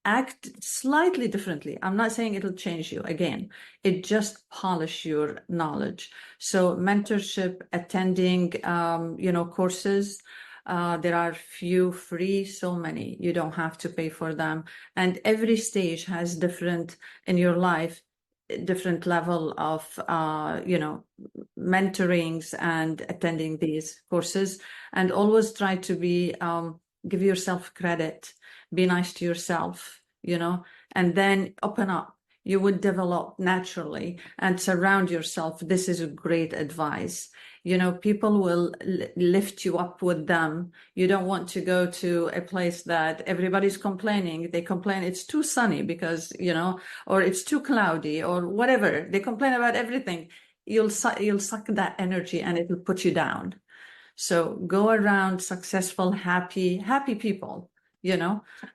act slightly differently. I'm not saying it'll change you. Again, it just polish your knowledge. So mentorship, attending, courses, there are few free, so many. You don't have to pay for them. And every stage has different, in your life, different level of, mentorings and attending these courses. And always try to be, give yourself credit, be nice to yourself, and then open up. You would develop naturally and surround yourself. This is a great advice. People will lift you up with them. You don't want to go to a place that everybody's complaining. They complain it's too sunny because, or it's too cloudy or whatever. They complain about everything. You'll suck that energy and it will put you down. So go around successful, happy people.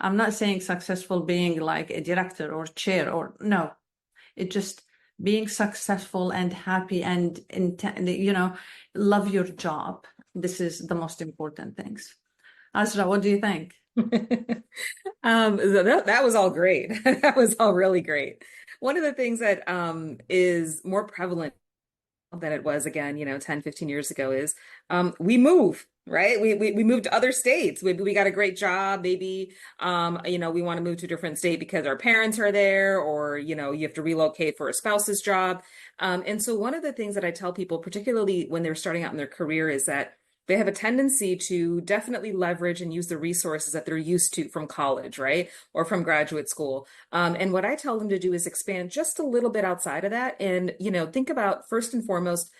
I'm not saying successful being like a director or chair or no. It just being successful and happy and love your job. This is the most important things. Azra, what do you think? That was all great. That was all really great. One of the things that is more prevalent than it was again, 10, 15 years ago is we move. right? We moved to other states. We got a great job. Maybe, we want to move to a different state because our parents are there, or, you have to relocate for a spouse's job. And so one of the things that I tell people, particularly when they're starting out in their career, is that they have a tendency to definitely leverage and use the resources that they're used to from college, right? Or from graduate school. And what I tell them to do is expand just a little bit outside of that. And, think about first and foremost,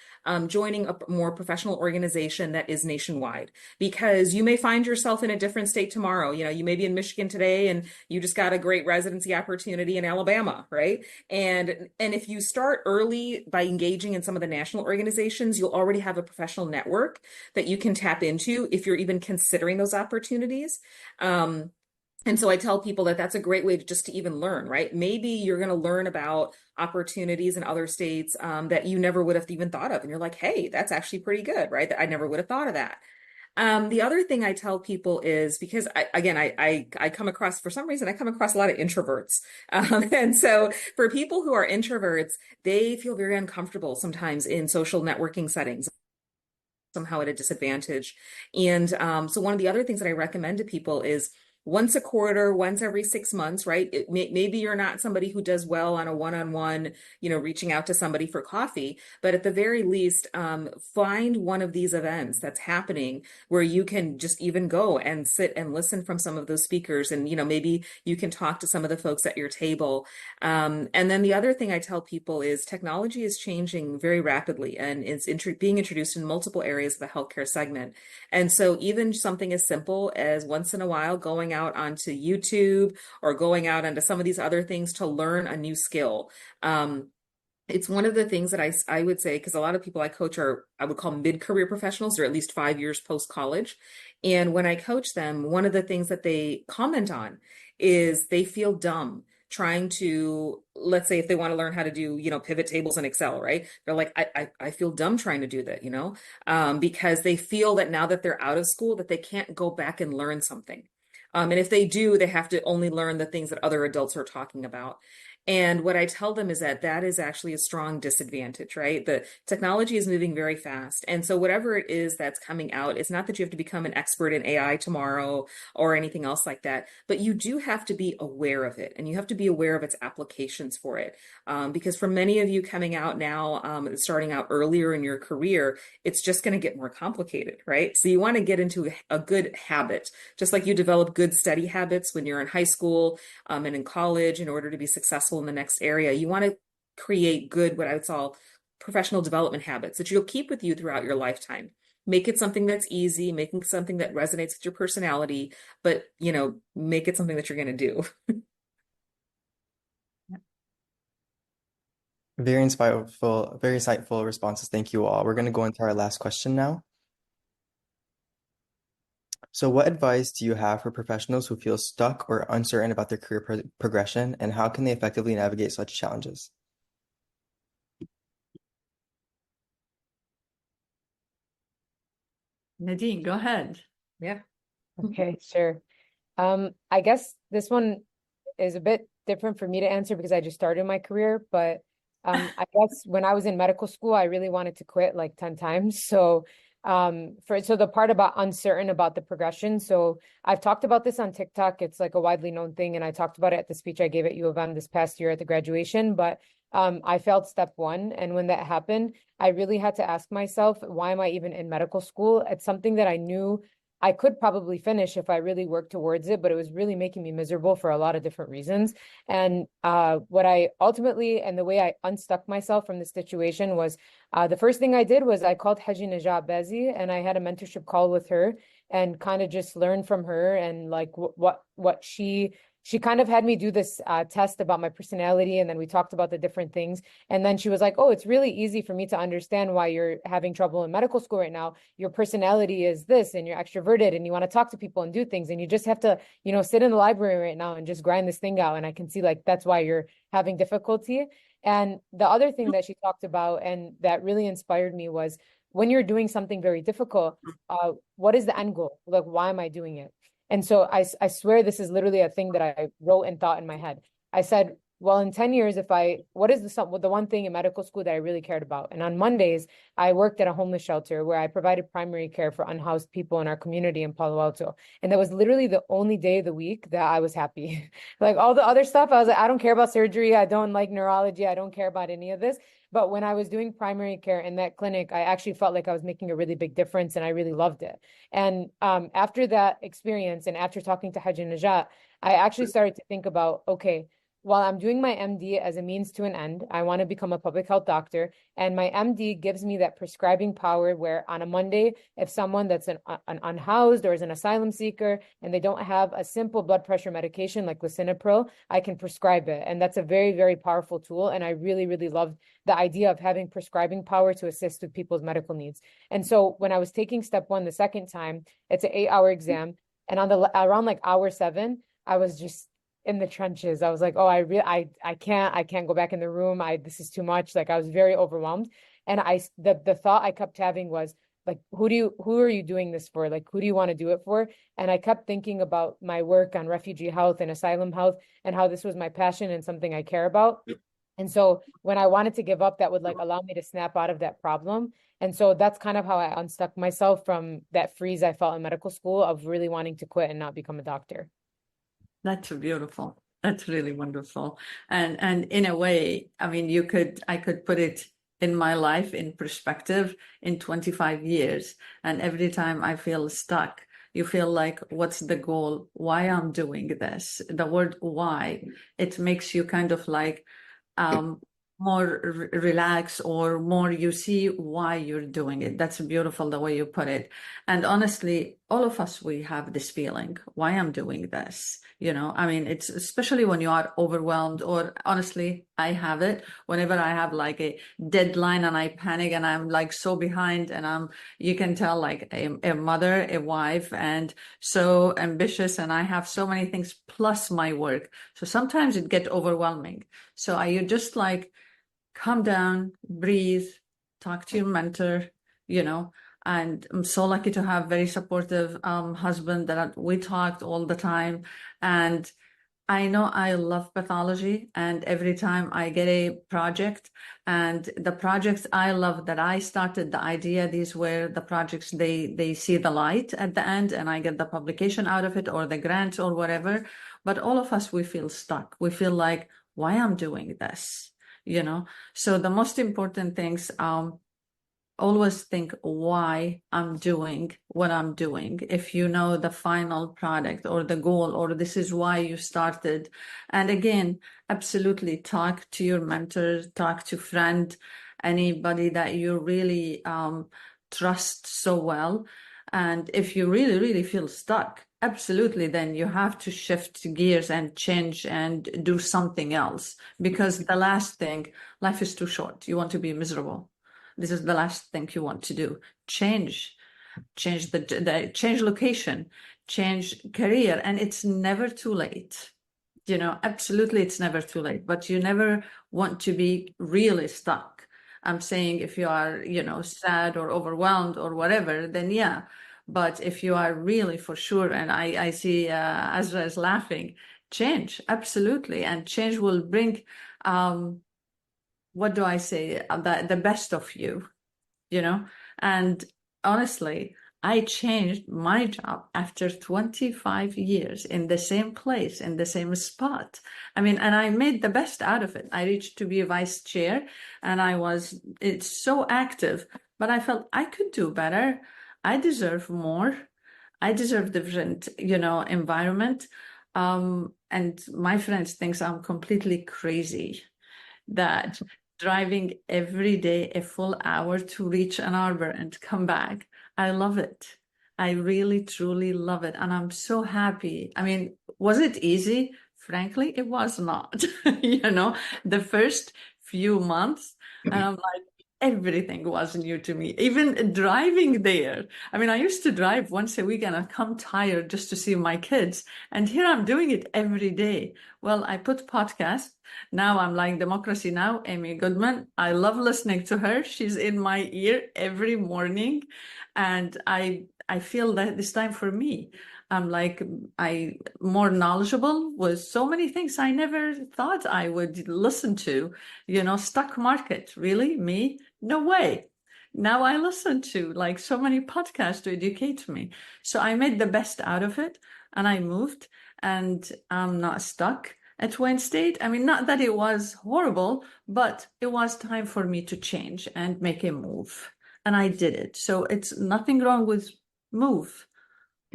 joining a more professional organization that is nationwide, because you may find yourself in a different state tomorrow. You may be in Michigan today and you just got a great residency opportunity in Alabama, right? And if you start early by engaging in some of the national organizations, you'll already have a professional network that you can tap into if you're even considering those opportunities. And so I tell people that that's a great way to even learn, right? Maybe you're going to learn about opportunities in other states that you never would have even thought of. And you're like, hey, that's actually pretty good, right? That I never would have thought of that. The other thing I tell people is, because I come across, for some reason, I come across a lot of introverts. And so for people who are introverts, they feel very uncomfortable sometimes in social networking settings, somehow at a disadvantage. And so one of the other things that I recommend to people is once a quarter, once every 6 months, right? Maybe you're not somebody who does well on a one-on-one, reaching out to somebody for coffee, but at the very least, find one of these events that's happening where you can just even go and sit and listen from some of those speakers. And, maybe you can talk to some of the folks at your table. And then the other thing I tell people is technology is changing very rapidly, and it's being introduced in multiple areas of the healthcare segment. And so even something as simple as once in a while going out onto YouTube or going out onto some of these other things to learn a new skill. It's one of the things that I would say, because a lot of people I coach are, I would call mid-career professionals, or at least 5 years post-college. And when I coach them, one of the things that they comment on is they feel dumb trying to, let's say if they want to learn how to do, pivot tables in Excel, right? They're like, I feel dumb trying to do that, because they feel that now that they're out of school, that they can't go back and learn something. And if they do, they have to only learn the things that other adults are talking about. And what I tell them is that that is actually a strong disadvantage, right? The technology is moving very fast. And so whatever it is that's coming out, it's not that you have to become an expert in AI tomorrow or anything else like that, but you do have to be aware of it, and you have to be aware of its applications for it. Because for many of you coming out now, starting out earlier in your career, it's just going to get more complicated, right? So you want to get into a good habit, just like you develop good study habits when you're in high school and in college in order to be successful in the next area. You want to create good, what I would call professional development habits that you'll keep with you throughout your lifetime. Make it something that's easy, making something that resonates with your personality, but, make it something that you're going to do. Very insightful responses. Thank you all. We're going to go into our last question now. So what advice do you have for professionals who feel stuck or uncertain about their career progression, and how can they effectively navigate such challenges? Nadine, go ahead. Yeah. Okay, sure. I guess this one is a bit different for me to answer because I just started my career, but I guess when I was in medical school, I really wanted to quit like 10 times. So the part about uncertain about the progression. So I've talked about this on TikTok. It's like a widely known thing. And I talked about it at the speech I gave at U of M this past year at the graduation, but I failed step 1. And when that happened, I really had to ask myself, why am I even in medical school? It's something that I knew I could probably finish if I really worked towards it, but it was really making me miserable for a lot of different reasons. And what I ultimately, and the way I unstuck myself from the situation was, the first thing I did was I called Haji Najat Bezi, and I had a mentorship call with her and kind of just learned from her, and like what she kind of had me do this test about my personality, and then we talked about the different things. And then she was like, oh, it's really easy for me to understand why you're having trouble in medical school right now. Your personality is this, and you're extroverted, and you want to talk to people and do things, and you just have to, sit in the library right now and just grind this thing out. And I can see like that's why you're having difficulty. And the other thing that she talked about and that really inspired me was, when you're doing something very difficult, what is the end goal? Like, why am I doing it? And so I swear this is literally a thing that I wrote and thought in my head. I said, well, in 10 years, what is the one thing in medical school that I really cared about? And on Mondays, I worked at a homeless shelter where I provided primary care for unhoused people in our community in Palo Alto. And that was literally the only day of the week that I was happy. Like all the other stuff, I was like, I don't care about surgery. I don't like neurology. I don't care about any of this. But when I was doing primary care in that clinic, I actually felt like I was making a really big difference and I really loved it. And after that experience and after talking to Haji Najat, I actually started to think about, okay, while I'm doing my MD as a means to an end, I want to become a public health doctor. And my MD gives me that prescribing power where on a Monday, if someone that's an unhoused or is an asylum seeker and they don't have a simple blood pressure medication like lisinopril, I can prescribe it. And that's a very, very powerful tool. And I really, really loved the idea of having prescribing power to assist with people's medical needs. And so when I was taking step 1 the second time, it's an 8-hour exam. And around like hour 7, I was just in the trenches. I was like, oh, I can't go back in the room. This is too much. Like I was very overwhelmed. And the thought I kept having was like, who are you doing this for? Like, who do you want to do it for? And I kept thinking about my work on refugee health and asylum health and how this was my passion and something I care about. And so when I wanted to give up, that would like allow me to snap out of that problem. And so that's kind of how I unstuck myself from that freeze I felt in medical school of really wanting to quit and not become a doctor. That's beautiful. That's really wonderful. And in a way, I mean, I could put it in my life in perspective in 25 years. And every time I feel stuck, you feel like, what's the goal? Why I'm doing this? The word why, it makes you kind of like more relaxed or more you see why you're doing it. That's beautiful the way you put it. And honestly, all of us, we have this feeling, why I'm doing this. I mean, it's especially when you are overwhelmed, or honestly, I have it whenever I have like a deadline and I panic and I'm like so behind and you can tell like a mother, a wife, and so ambitious. And I have so many things plus my work. So sometimes it gets overwhelming. So you just like calm down, breathe, talk to your mentor, and I'm so lucky to have very supportive husband that we talked all the time. And I know I love pathology, and every time I get a project, and the projects I love that I started the idea, these were the projects they see the light at the end and I get the publication out of it or the grant or whatever. But all of us, we feel stuck. We feel like, why I'm doing this, So the most important things, always think why I'm doing what I'm doing. If you know the final product or the goal, or this is why you started. And again, absolutely talk to your mentor, talk to friend, anybody that you really trust so well. And if you really, really feel stuck, absolutely, then you have to shift gears and change and do something else. Because the last thing, life is too short. You want to be miserable. This is the last thing you want to do. Change change location, change career, and it's never too late. Absolutely, it's never too late, but you never want to be really stuck. I'm saying if you are, sad or overwhelmed or whatever, then yeah. But if you are really for sure, and I see Azra is laughing, change, absolutely. And change will bring, what do I say, the best of you, And honestly, I changed my job after 25 years in the same place, in the same spot. I mean, and I made the best out of it. I reached to be a vice chair and it's so active, but I felt I could do better. I deserve more. I deserve different, environment. And my friends thinks I'm completely crazy that driving every day a full hour to reach Ann Arbor and come back. I love it. I really, truly love it. And I'm so happy. I mean, was it easy? Frankly, it was not. The first few months, and I'm like, everything was new to me, even driving there. I mean, I used to drive once a week and I'd come tired just to see my kids. And here I'm doing it every day. Well, I put podcast Now I'm like Democracy Now, Amy Goodman. I love listening to her. She's in my ear every morning. And I feel that it's time for me. I'm like, I more knowledgeable with so many things I never thought I would listen to. Stock market, really? Me? No way. Now I listen to like so many podcasts to educate me. So I made the best out of it and I moved and I'm not stuck at Wayne State. I mean, not that it was horrible, but it was time for me to change and make a move. And I did it. So it's nothing wrong with move,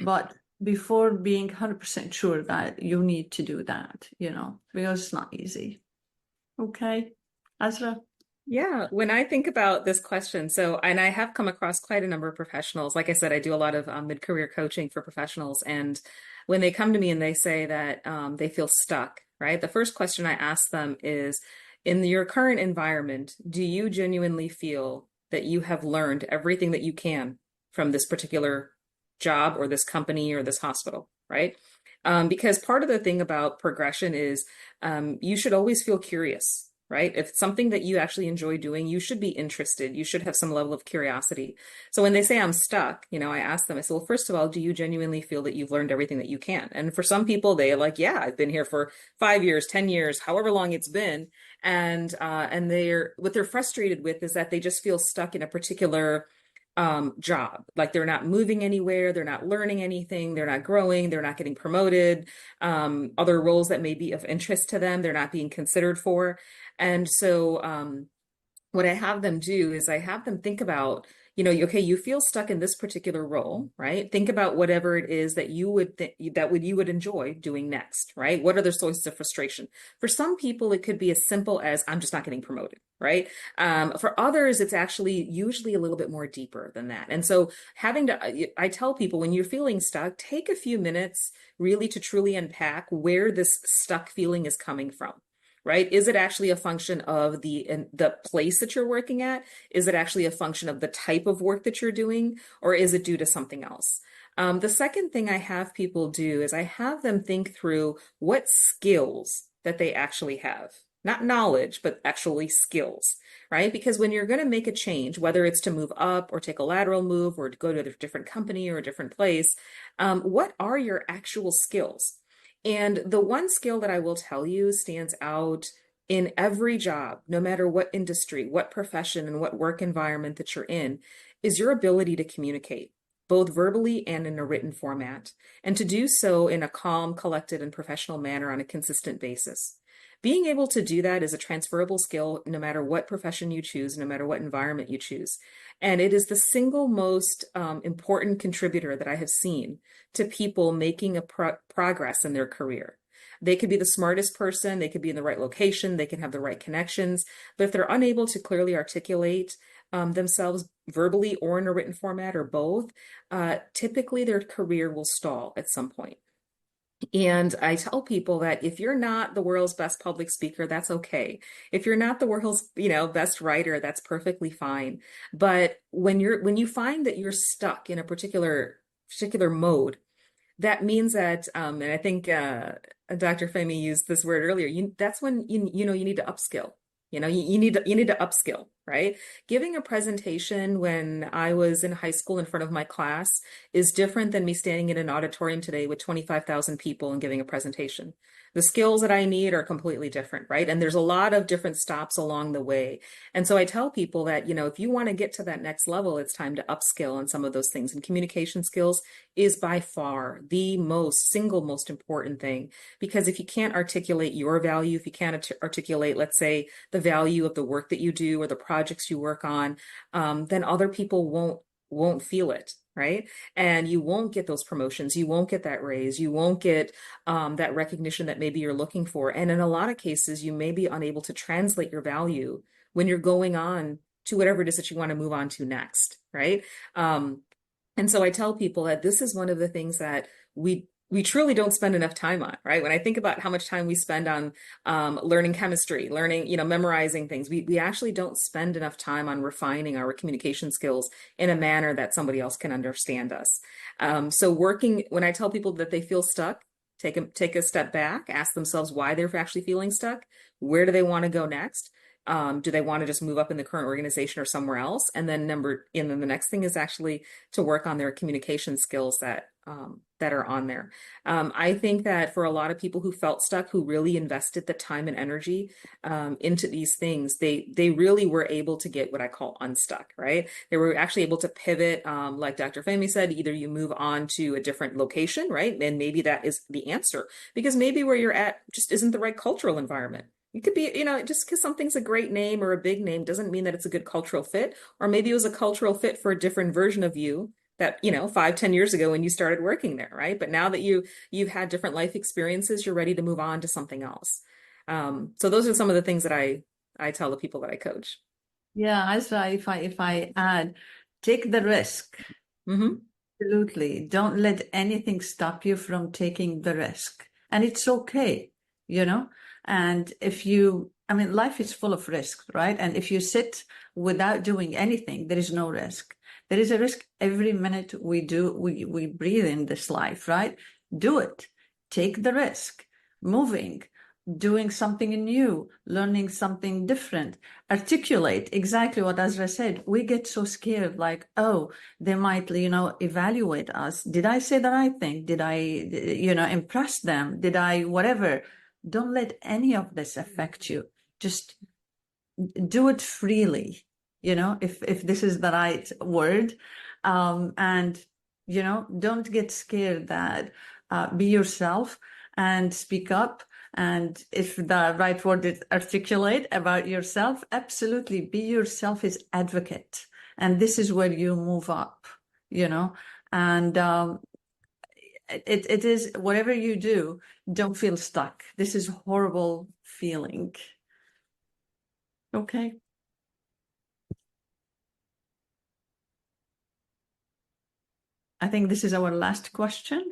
but before being 100% sure that you need to do that, because it's not easy. Okay, Azra? Yeah, when I think about this question, and I have come across quite a number of professionals. Like I said, I do a lot of mid-career coaching for professionals. And when they come to me and they say that they feel stuck, right? The first question I ask them is, in your current environment, do you genuinely feel that you have learned everything that you can from this particular job or this company or this hospital, right? Because part of the thing about progression is you should always feel curious, right? If it's something that you actually enjoy doing, you should be interested. You should have some level of curiosity. So when they say I'm stuck, I ask them, I say, well, first of all, do you genuinely feel that you've learned everything that you can? And for some people, they're like, yeah, I've been here for 5 years, 10 years, however long it's been. And what they're frustrated with is that they just feel stuck in a particular job. Like they're not moving anywhere, they're not learning anything, they're not growing, they're not getting promoted. Other roles that may be of interest to them, they're not being considered for. And so what I have them do is I have them think about, okay, you feel stuck in this particular role, right? Think about whatever it is that you would you would enjoy doing next, right? What are the sources of frustration? For some people, it could be as simple as I'm just not getting promoted, right? For others, it's actually usually a little bit more deeper than that. And so I tell people when you're feeling stuck, take a few minutes really to truly unpack where this stuck feeling is coming from. Right? Is it actually a function of the place that you're working at? Is it actually a function of the type of work that you're doing? Or is it due to something else? The second thing I have people do is I have them think through what skills that they actually have. Not knowledge, but actually skills, right? Because when you're going to make a change, whether it's to move up or take a lateral move or to go to a different company or a different place, what are your actual skills? And the one skill that I will tell you stands out in every job, no matter what industry, what profession, and what work environment that you're in, is your ability to communicate, both verbally and in a written format, and to do so in a calm, collected, and professional manner on a consistent basis. Being able to do that is a transferable skill no matter what profession you choose, no matter what environment you choose. And it is the single most important contributor that I have seen to people making a progress in their career. They could be the smartest person, they could be in the right location, they can have the right connections, but if they're unable to clearly articulate themselves verbally or in a written format or both, typically their career will stall at some point. And I tell people that if you're not the world's best public speaker, that's okay. If you're not the world's, best writer, that's perfectly fine. But when you find that you're stuck in a particular mode, that means that, and I think Dr. Femi used this word earlier. That's when you need to upskill. You need to upskill, right? Giving a presentation when I was in high school in front of my class is different than me standing in an auditorium today with 25,000 people and giving a presentation. The skills that I need are completely different, right? And there's a lot of different stops along the way. And so I tell people that, if you want to get to that next level, it's time to upskill on some of those things. And communication skills is by far the single most important thing, because if you can't articulate your value, if you can't articulate, let's say, the value of the work that you do or the projects you work on, then other people won't feel it, right? And you won't get those promotions, you won't get that raise, you won't get that recognition that maybe you're looking for. And in a lot of cases, you may be unable to translate your value when you're going on to whatever it is that you want to move on to next, right? And so I tell people that this is one of the things that we truly don't spend enough time on, right? When I think about how much time we spend on learning chemistry, learning, memorizing things, we actually don't spend enough time on refining our communication skills in a manner that somebody else can understand us. So when I tell people that they feel stuck, take a step back, ask themselves why they're actually feeling stuck. Where do they want to go next? Do they want to just move up in the current organization or somewhere else? And then the next thing is actually to work on their communication skills that are on there. I think that for a lot of people who felt stuck, who really invested the time and energy into these things, they really were able to get what I call unstuck, right? They were actually able to pivot, like Dr. Femi said, either you move on to a different location, right? And maybe that is the answer, because maybe where you're at just isn't the right cultural environment. It could be, just because something's a great name or a big name doesn't mean that it's a good cultural fit. Or maybe it was a cultural fit for a different version of you that, 5, 10 years ago when you started working there, right? But now that you've had different life experiences, you're ready to move on to something else. So those are some of the things that I tell the people that I coach. Yeah, Azra, if I add, take the risk. Mm-hmm. Absolutely. Don't let anything stop you from taking the risk. And it's okay, And life is full of risks, right? And if you sit without doing anything, there is no risk. There is a risk every minute we breathe in this life, right? Do it. Take the risk. Moving, doing something new, learning something different, articulate exactly what Azra said. We get so scared, like, oh, they might, evaluate us. Did I say the right thing? Did I, impress them? Did I, whatever? Don't let any of this affect you. Just do it freely, if this is the right word. And, don't get scared that be yourself and speak up. And if the right word is articulate about yourself, absolutely be yourself as advocate. And this is where you move up, and it is whatever you do, don't feel stuck. This is a horrible feeling. Okay. I think this is our last question.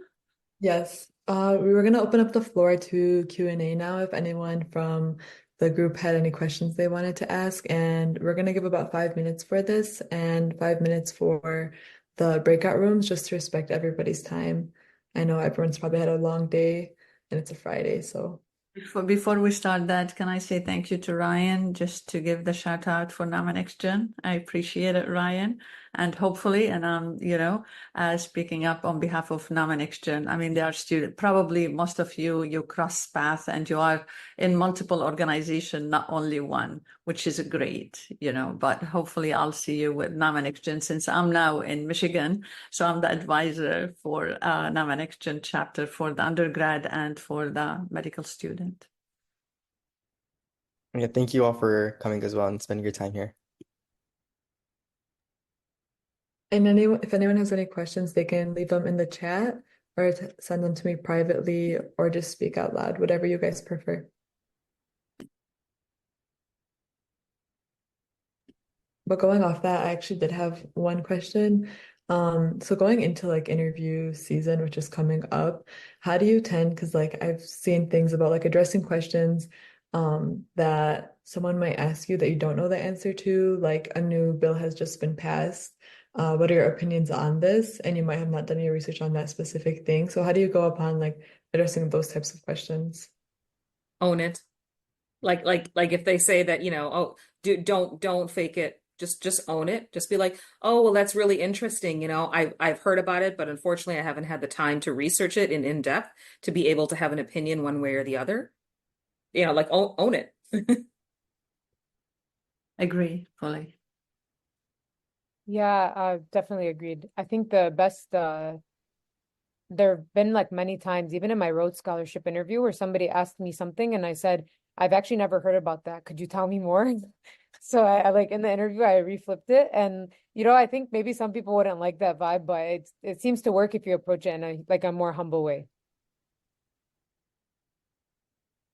Yes. We were going to open up the floor to Q&A now if anyone from the group had any questions they wanted to ask. And we're going to give about 5 minutes for this and 5 minutes for the breakout rooms just to respect everybody's time. I know everyone's probably had a long day and it's a Friday, so. Before we start that, can I say thank you to Ryan, just to give the shout out for Nama Next Gen. I appreciate it, Ryan. And hopefully, and speaking up on behalf of Nama Next Gen, they are students, probably most of you cross paths and you are in multiple organizations, not only one, which is great, but hopefully I'll see you with Nama Next Gen since I'm now in Michigan. So I'm the advisor for Nama Next Gen chapter for the undergrad and for the medical student. Yeah, thank you all for coming as well and spending your time here. And if anyone has any questions, they can leave them in the chat or send them to me privately or just speak out loud, whatever you guys prefer. But going off that, I actually did have one question. So going into like interview season, which is coming up, how do you tend, because like I've seen things about like addressing questions that someone might ask you that you don't know the answer to, like a new bill has just been passed. What are your opinions on this? And you might have not done your research on that specific thing. So how do you go upon like addressing those types of questions? Own it. Like if they say that, oh, don't fake it. Just own it. Just be like, oh, well, that's really interesting. I've heard about it, but unfortunately I haven't had the time to research it in depth to be able to have an opinion one way or the other. Like own it. Agree fully. Yeah, definitely agreed. I think the best, there have been like many times, even in my Rhodes Scholarship interview, where somebody asked me something and I said, I've actually never heard about that. Could you tell me more? So I like in the interview, I reflipped it. And, I think maybe some people wouldn't like that vibe, but it seems to work if you approach it in a more humble way.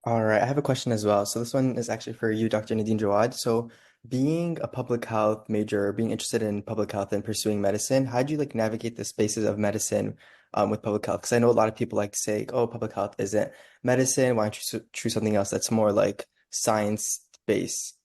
All right, I have a question as well. So this one is actually for you, Dr. Nadine Jawad. So being a public health major, being interested in public health and pursuing medicine, how do you like navigate the spaces of medicine with public health? Because I know a lot of people like to say, oh, public health isn't medicine. Why don't you choose something else that's more like science based?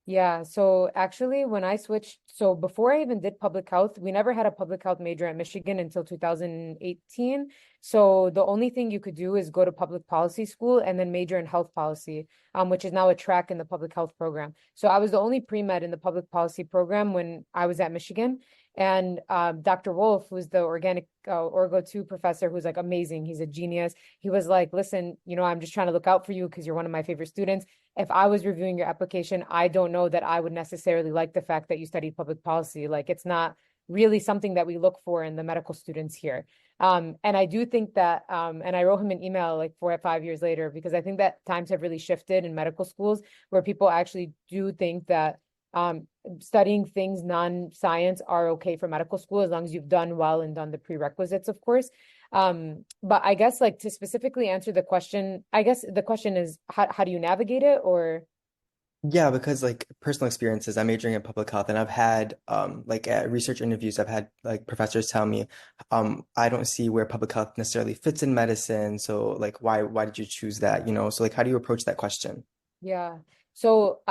Yeah, so actually, when I switched, so before I even did public health, we never had a public health major at Michigan until 2018. So the only thing you could do is go to public policy school and then major in health policy, which is now a track in the public health program. So I was the only pre-med in the public policy program when I was at Michigan. And Dr. Wolf, who's the organic Orgo 2 professor, who's like amazing. He's a genius. He was like, listen, I'm just trying to look out for you because you're one of my favorite students. If I was reviewing your application, I don't know that I would necessarily like the fact that you studied public policy. Like it's not really something that we look for in the medical students here. And I do think that, and I wrote him an email like 4 or 5 years later, because I think that times have really shifted in medical schools where people actually do think that studying things non-science are okay for medical school as long as you've done well and done the prerequisites, of course. But I guess like to specifically answer the question, I guess the question is how do you navigate it or Yeah, because like personal experiences, I'm majoring in public health and I've had like at research interviews, I've had like professors tell me I don't see where public health necessarily fits in medicine. So like why did you choose that? So like how do you approach that question? Yeah. So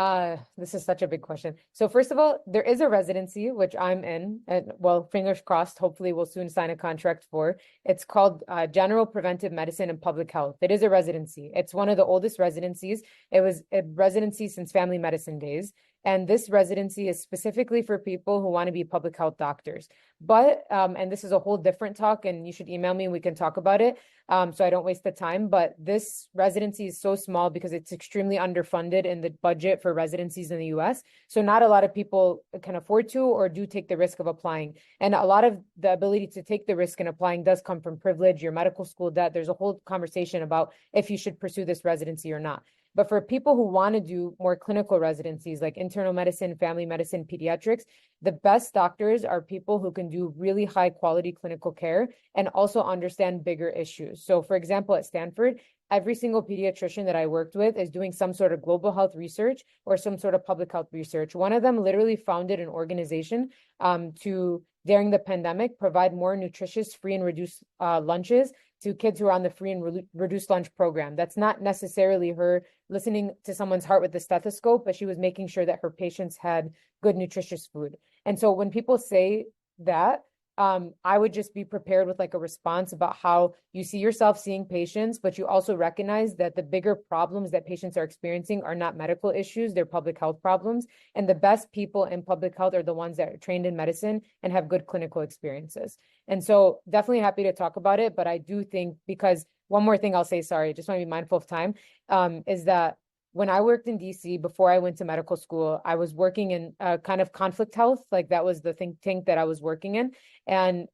this is such a big question. So first of all, there is a residency which I'm in, and well, fingers crossed, hopefully we'll soon sign a contract for. It's called General Preventive Medicine and Public Health. It is a residency. It's one of the oldest residencies. It was a residency since family medicine days. And this residency is specifically for people who want to be public health doctors. But, and this is a whole different talk, and you should email me and we can talk about it. So I don't waste the time. But this residency is so small because it's extremely underfunded in the budget for residencies in the US. So not a lot of people can afford to or do take the risk of applying. And a lot of the ability to take the risk in applying does come from privilege, your medical school debt. There's a whole conversation about if you should pursue this residency or not. But for people who want to do more clinical residencies like internal medicine, family medicine, pediatrics, the best doctors are people who can do really high quality clinical care and also understand bigger issues. So for example, at Stanford, every single pediatrician that I worked with is doing some sort of global health research or some sort of public health research. One of them literally founded an organization to, during the pandemic, provide more nutritious, free and reduced lunches to kids who are on the free and reduced lunch program. That's not necessarily her listening to someone's heart with the stethoscope, but she was making sure that her patients had good, nutritious food. And so when people say that, I would just be prepared with like a response about how you see yourself seeing patients, but you also recognize that the bigger problems that patients are experiencing are not medical issues, they're public health problems. And the best people in public health are the ones that are trained in medicine and have good clinical experiences. And so definitely happy to talk about it. But I do think, because one more thing I'll say, sorry, just want to be mindful of time, is that when I worked in DC before I went to medical school, I was working in kind of conflict health. Like that was the think tank that I was working in. And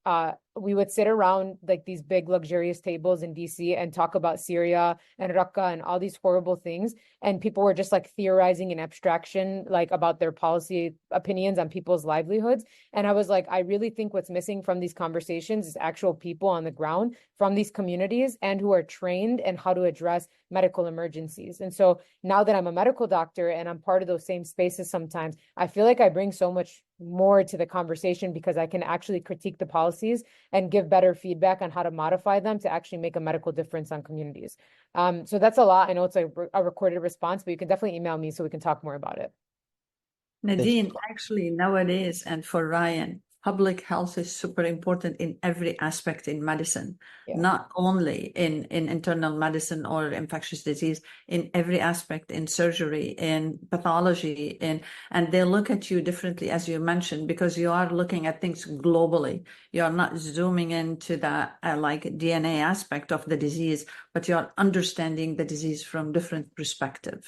we would sit around like these big luxurious tables in DC and talk about Syria and Raqqa and all these horrible things. And people were just like theorizing in abstraction, like about their policy opinions on people's livelihoods. And I was like, I really think what's missing from these conversations is actual people on the ground from these communities and who are trained in how to address medical emergencies. And so now that I'm a medical doctor and I'm part of those same spaces sometimes, I feel like I bring so much more to the conversation because I can actually critique the policies and give better feedback on how to modify them to actually make a medical difference on communities. So that's a lot. I know it's a recorded response, but you can definitely email me so we can talk more about it. Nadine, actually nowadays, and for Ryan, public health is super important in every aspect in medicine, not only in internal medicine or infectious disease, in every aspect, in surgery, in pathology, and they look at you differently, as you mentioned, because you are looking at things globally. You are not zooming into the like DNA aspect of the disease, but you are understanding the disease from different perspectives.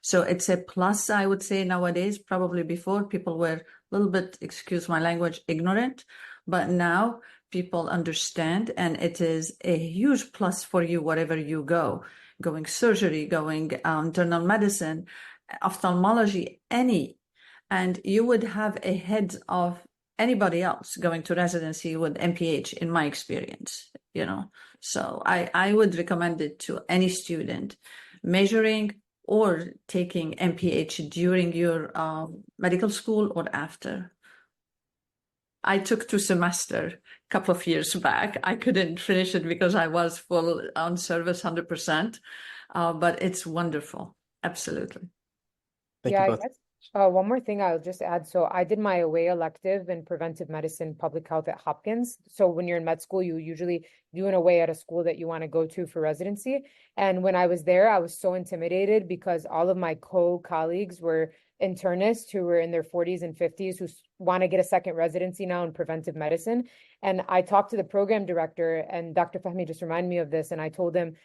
So it's a plus, I would say, nowadays. Probably before, people were a little bit, excuse my language, ignorant, but now people understand, and it is a huge plus for you wherever you go, going surgery, going internal medicine, ophthalmology, and you would have a head of anybody else going to residency with MPH, in my experience, So I would recommend it to any student measuring or taking MPH during your medical school or after. I took 2 semesters a couple of years back. I couldn't finish it because I was full on service 100%, but it's wonderful. Absolutely. Thank you both. One more thing I'll just add. So I did my away elective in preventive medicine, public health at Hopkins. So when you're in med school, you usually do an away at a school that you want to go to for residency. And when I was there, I was so intimidated because all of my co-colleagues were internists who were in their 40s and 50s who want to get a second residency now in preventive medicine. And I talked to the program director, and Dr. Fahmy just reminded me of this. And I told him,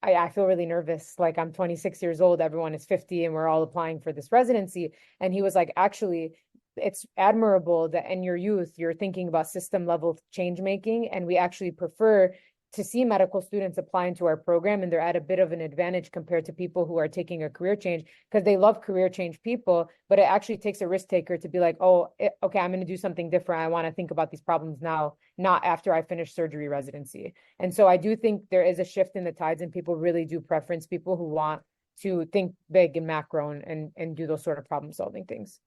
I feel really nervous. Like, I'm 26 years old, everyone is 50, and we're all applying for this residency. And he was like, actually, it's admirable that in your youth, you're thinking about system level change making. And we actually prefer to see medical students apply into our program, and they're at a bit of an advantage compared to people who are taking a career change, because they love career change people, but it actually takes a risk taker to be like, oh, okay, I'm going to do something different. I want to think about these problems now, not after I finish surgery residency. And so I do think there is a shift in the tides, and people really do preference people who want to think big and macro and do those sort of problem solving things.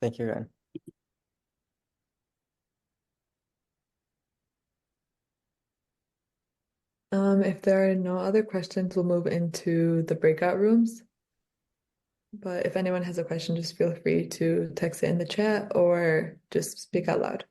Thank you, Ryan. If there are no other questions, we'll move into the breakout rooms. But if anyone has a question, just feel free to text it in the chat or just speak out loud.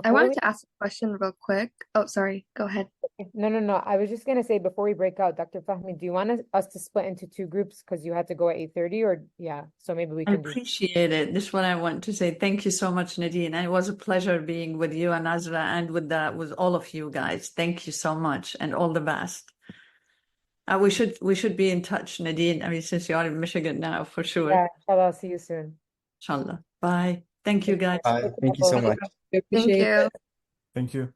I wanted to ask a question real quick. Oh, sorry. Go ahead. No. I was just going to say, before we break out, Dr. Fahmy, do you want us to split into two groups because you had to go at 8:30, or yeah, so maybe we I can do. appreciate it. This is what I want to say. Thank you so much, Nadine. And it was a pleasure being with you and Azra and with all of you guys. Thank you so much and all the best. We should be in touch, Nadine. I mean, since you're in Michigan now, for sure. Yeah, inshallah, I'll see you soon. Inshallah. Bye. Thank you, guys. Bye. Thank you so much. We Thank appreciate you. it. Thank you.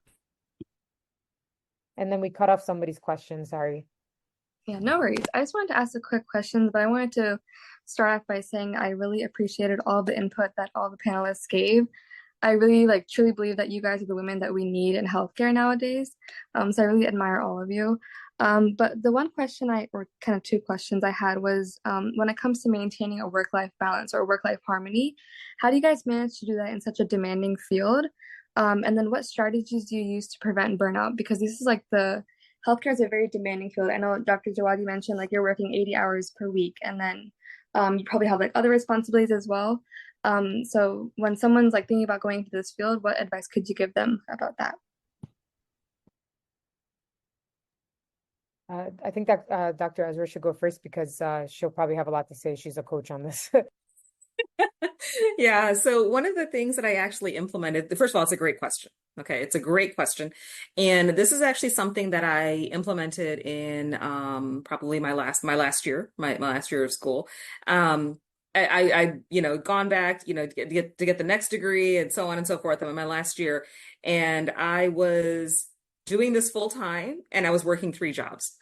And then we cut off somebody's question, sorry. Yeah, no worries. I just wanted to ask a quick question, but I wanted to start off by saying I really appreciated all the input that all the panelists gave. I really truly believe that you guys are the women that we need in healthcare nowadays. So I really admire all of you. But the one question or kind of two questions I had was, when it comes to maintaining a work-life balance or work-life harmony, how do you guys manage to do that in such a demanding field? And then what strategies do you use to prevent burnout? Because this is healthcare is a very demanding field. I know Dr. Jawadi mentioned you're working 80 hours per week, and then you probably have other responsibilities as well. So when someone's thinking about going into this field, what advice could you give them about that? I think that Dr. Azra should go first because she'll probably have a lot to say. She's a coach on this. Yeah, so one of the things that I actually implemented, first of all, it's a great question. Okay, it's a great question. And this is actually something that I implemented in probably my last year of school. I gone back, to get the next degree and so on and so forth. I'm in my last year, and I was doing this full time, and I was working 3 jobs.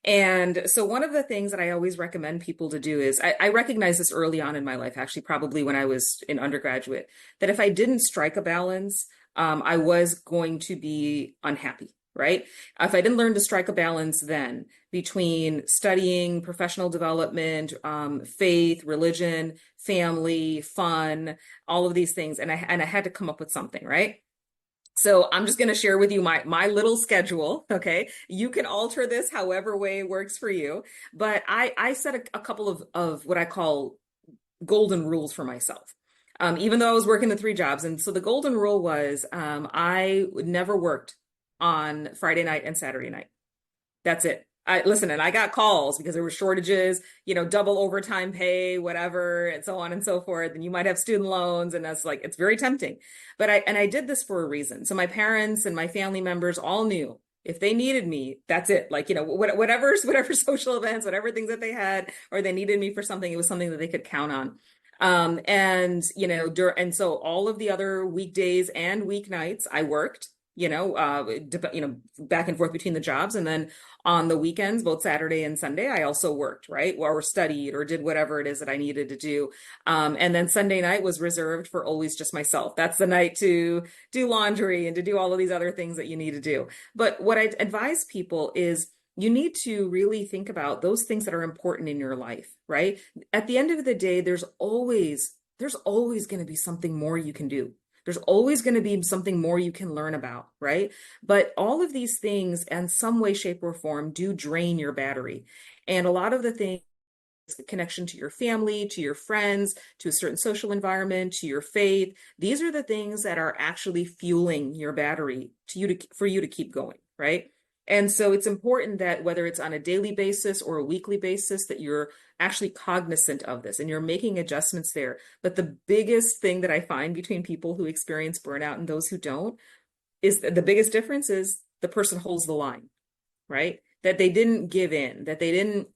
And so one of the things that I always recommend people to do is, I recognized this early on in my life, actually, probably when I was in undergraduate, that if I didn't strike a balance, I was going to be unhappy, right? If I didn't learn to strike a balance then between studying, professional development, faith, religion, family, fun, all of these things, and I had to come up with something, right? So I'm just going to share with you my little schedule. Okay. You can alter this however way works for you. But I set a couple of what I call golden rules for myself. Even though I was working the 3 jobs. And so the golden rule was, I never worked on Friday night and Saturday night. That's it. And I got calls because there were shortages, double overtime pay, whatever, and so on and so forth. And you might have student loans, and that's it's very tempting. But I did this for a reason. So my parents and my family members all knew if they needed me, that's it. Whatever social events, whatever things that they had, or they needed me for something, it was something that they could count on. And so all of the other weekdays and weeknights I worked, back and forth between the jobs. And then on the weekends, both Saturday and Sunday, I also worked, right? Or studied or did whatever it is that I needed to do. And then Sunday night was reserved for always just myself. That's the night to do laundry and to do all of these other things that you need to do. But what I advise people is, you need to really think about those things that are important in your life, right? At the end of the day, there's always going to be something more you can do. There's always going to be something more you can learn about, right? But all of these things in some way, shape, or form do drain your battery. And a lot of the things connection to your family, to your friends, to a certain social environment, to your faith. These are the things that are actually fueling your battery for you to keep going, right? And so it's important that whether it's on a daily basis or a weekly basis, that you're actually cognizant of this and you're making adjustments there. But the biggest thing that I find between people who experience burnout and those who don't is that the biggest difference is the person holds the line, right? That they didn't give in, that they didn't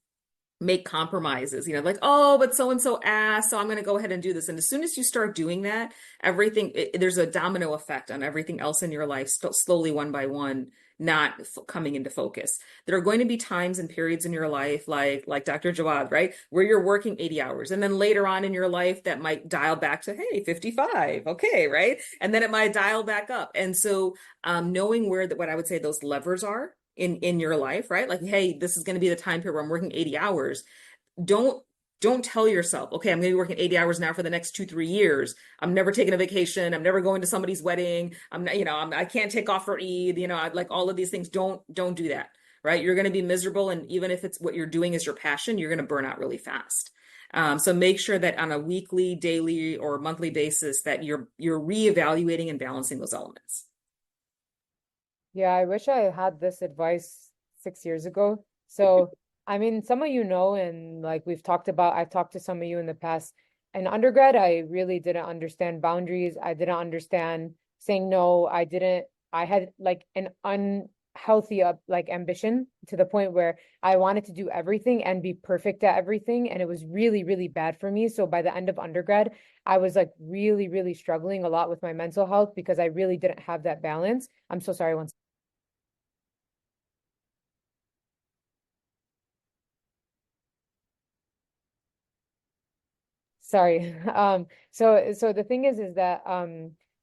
make compromises, like, oh, but so and so asked, so I'm going to go ahead and do this. And as soon as you start doing that, there's a domino effect on everything else in your life, slowly, one by one, not coming into focus. There are going to be times and periods in your life, like Dr. Jawad, right, where you're working 80 hours. And then later on in your life, that might dial back to, hey, 55. Okay, right? And then it might dial back up. And so knowing what I would say those levers are in your life, right? Like, hey, this is going to be the time period where I'm working 80 hours. Don't tell yourself, okay, I'm going to be working 80 hours now for the next 2-3 years. I'm never taking a vacation. I'm never going to somebody's wedding. I'm not, I can't take off for Eid. Like all of these things. Don't do that, right? You're going to be miserable, and even if it's what you're doing is your passion, you're going to burn out really fast. So make sure that on a weekly, daily, or monthly basis that you're reevaluating and balancing those elements. Yeah, I wish I had this advice 6 years ago. So, I mean, some of and like I've talked to some of you in the past. In undergrad, I really didn't understand boundaries. I didn't understand saying no. I had like an unhealthy ambition to the point where I wanted to do everything and be perfect at everything. And it was really, really bad for me. So by the end of undergrad, I was like really, really struggling a lot with my mental health because I really didn't have that balance. I'm so sorry. Sorry. So the thing is that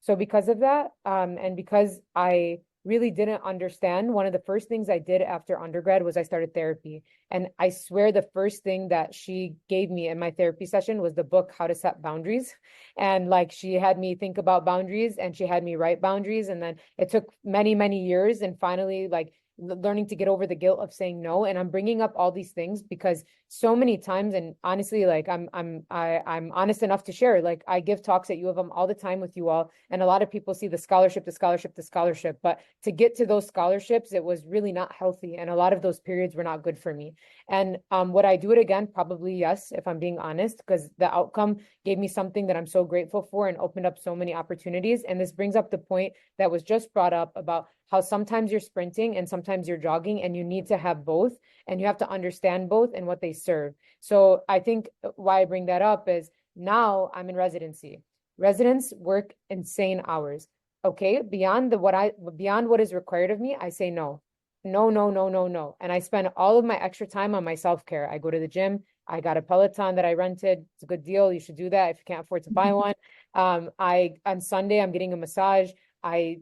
so because of that, and because I really didn't understand, one of the first things I did after undergrad was I started therapy. And I swear the first thing that she gave me in my therapy session was the book How to Set Boundaries. And like she had me think about boundaries and she had me write boundaries. And then it took many, many years and finally like learning to get over the guilt of saying no. And I'm bringing up all these things because so many times, and honestly, like I'm honest enough to share, like I give talks at U of M all the time with you all, and a lot of people see the scholarship, but to get to those scholarships, it was really not healthy, and a lot of those periods were not good for me. And would I do it again? Probably yes, if I'm being honest, because the outcome gave me something that I'm so grateful for and opened up so many opportunities. And this brings up the point that was just brought up about how sometimes you're sprinting and sometimes you're jogging, and you need to have both, and you have to understand both and what they serve. So I think why I bring that up is now I'm in residency. Residents work insane hours. Okay, beyond what is required of me, I say no. No, no, no, no, no. And I spend all of my extra time on my self-care. I go to the gym. I got a Peloton that I rented. It's a good deal. You should do that if you can't afford to buy one. On Sunday, I'm getting a massage. I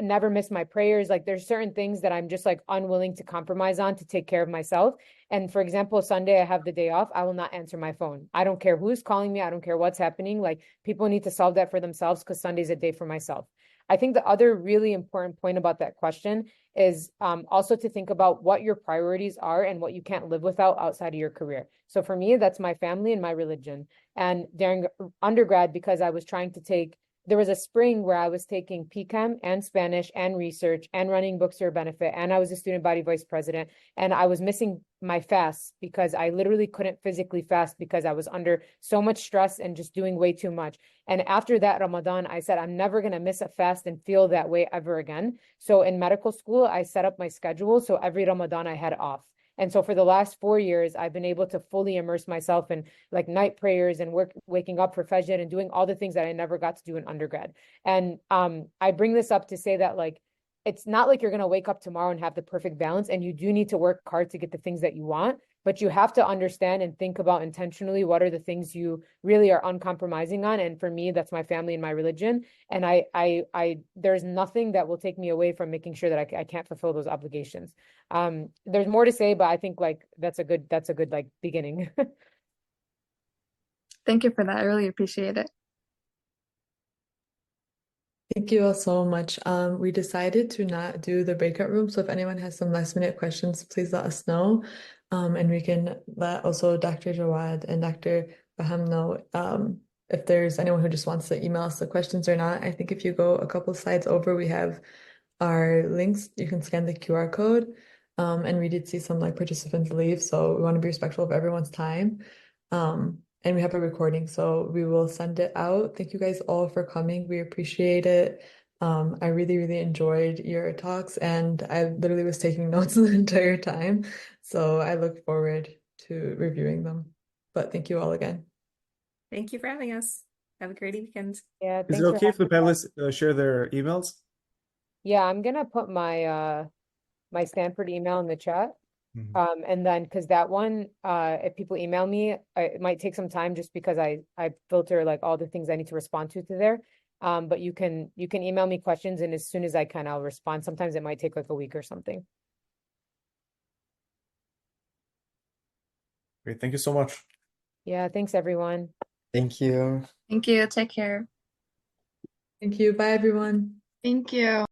never miss my prayers. Like there's certain things that I'm just like unwilling to compromise on to take care of myself. And for example, Sunday I have the day off. I will not answer my phone. I don't care who's calling me. I don't care what's happening. Like people need to solve that for themselves because Sunday's a day for myself. I think the other really important point about that question is also to think about what your priorities are and what you can't live without outside of your career. So for me, that's my family and my religion. And during undergrad, because I was trying to there was a spring where I was taking PChem and Spanish and research and running books for your benefit. And I was a student body vice president. And I was missing my fasts because I literally couldn't physically fast because I was under so much stress and just doing way too much. And after that Ramadan, I said, I'm never going to miss a fast and feel that way ever again. So in medical school, I set up my schedule. So every Ramadan I had off. And so for the last 4 years, I've been able to fully immerse myself in like night prayers and waking up for Fajr and doing all the things that I never got to do in undergrad. And I bring this up to say that like, it's not like you're going to wake up tomorrow and have the perfect balance. And you do need to work hard to get the things that you want, but you have to understand and think about intentionally what are the things you really are uncompromising on. And for me, that's my family and my religion. And there's nothing that will take me away from making sure that I can't fulfill those obligations. There's more to say, but I think like that's a good like beginning. Thank you for that. I really appreciate it. Thank you all so much. We decided to not do the breakout room, so if anyone has some last minute questions, please let us know. And we can let also Dr. Jawad and Dr. Baham know if there's anyone who just wants to email us the questions or not. I think if you go a couple slides over, we have our links. You can scan the QR code. And we did see some like participants leave, so we want to be respectful of everyone's time. And we have a recording, so we will send it out. Thank you guys all for coming. We appreciate it. I really, really enjoyed your talks, and I literally was taking notes the entire time. So I look forward to reviewing them. But thank you all again. Thank you for having us. Have a great weekend. Yeah, Is it thanks for okay if the having us. panelists share their emails? Yeah, I'm gonna put my my Stanford email in the chat. Mhm. And then because that one, if people email me, it might take some time just because I filter like all the things I need to respond to there. But you can email me questions, and as soon as I can, I'll respond. Sometimes it might take like a week or something. Great, thank you so much. Yeah, thanks everyone. Thank you. Thank you. Take care. Thank you. Bye, everyone. Thank you.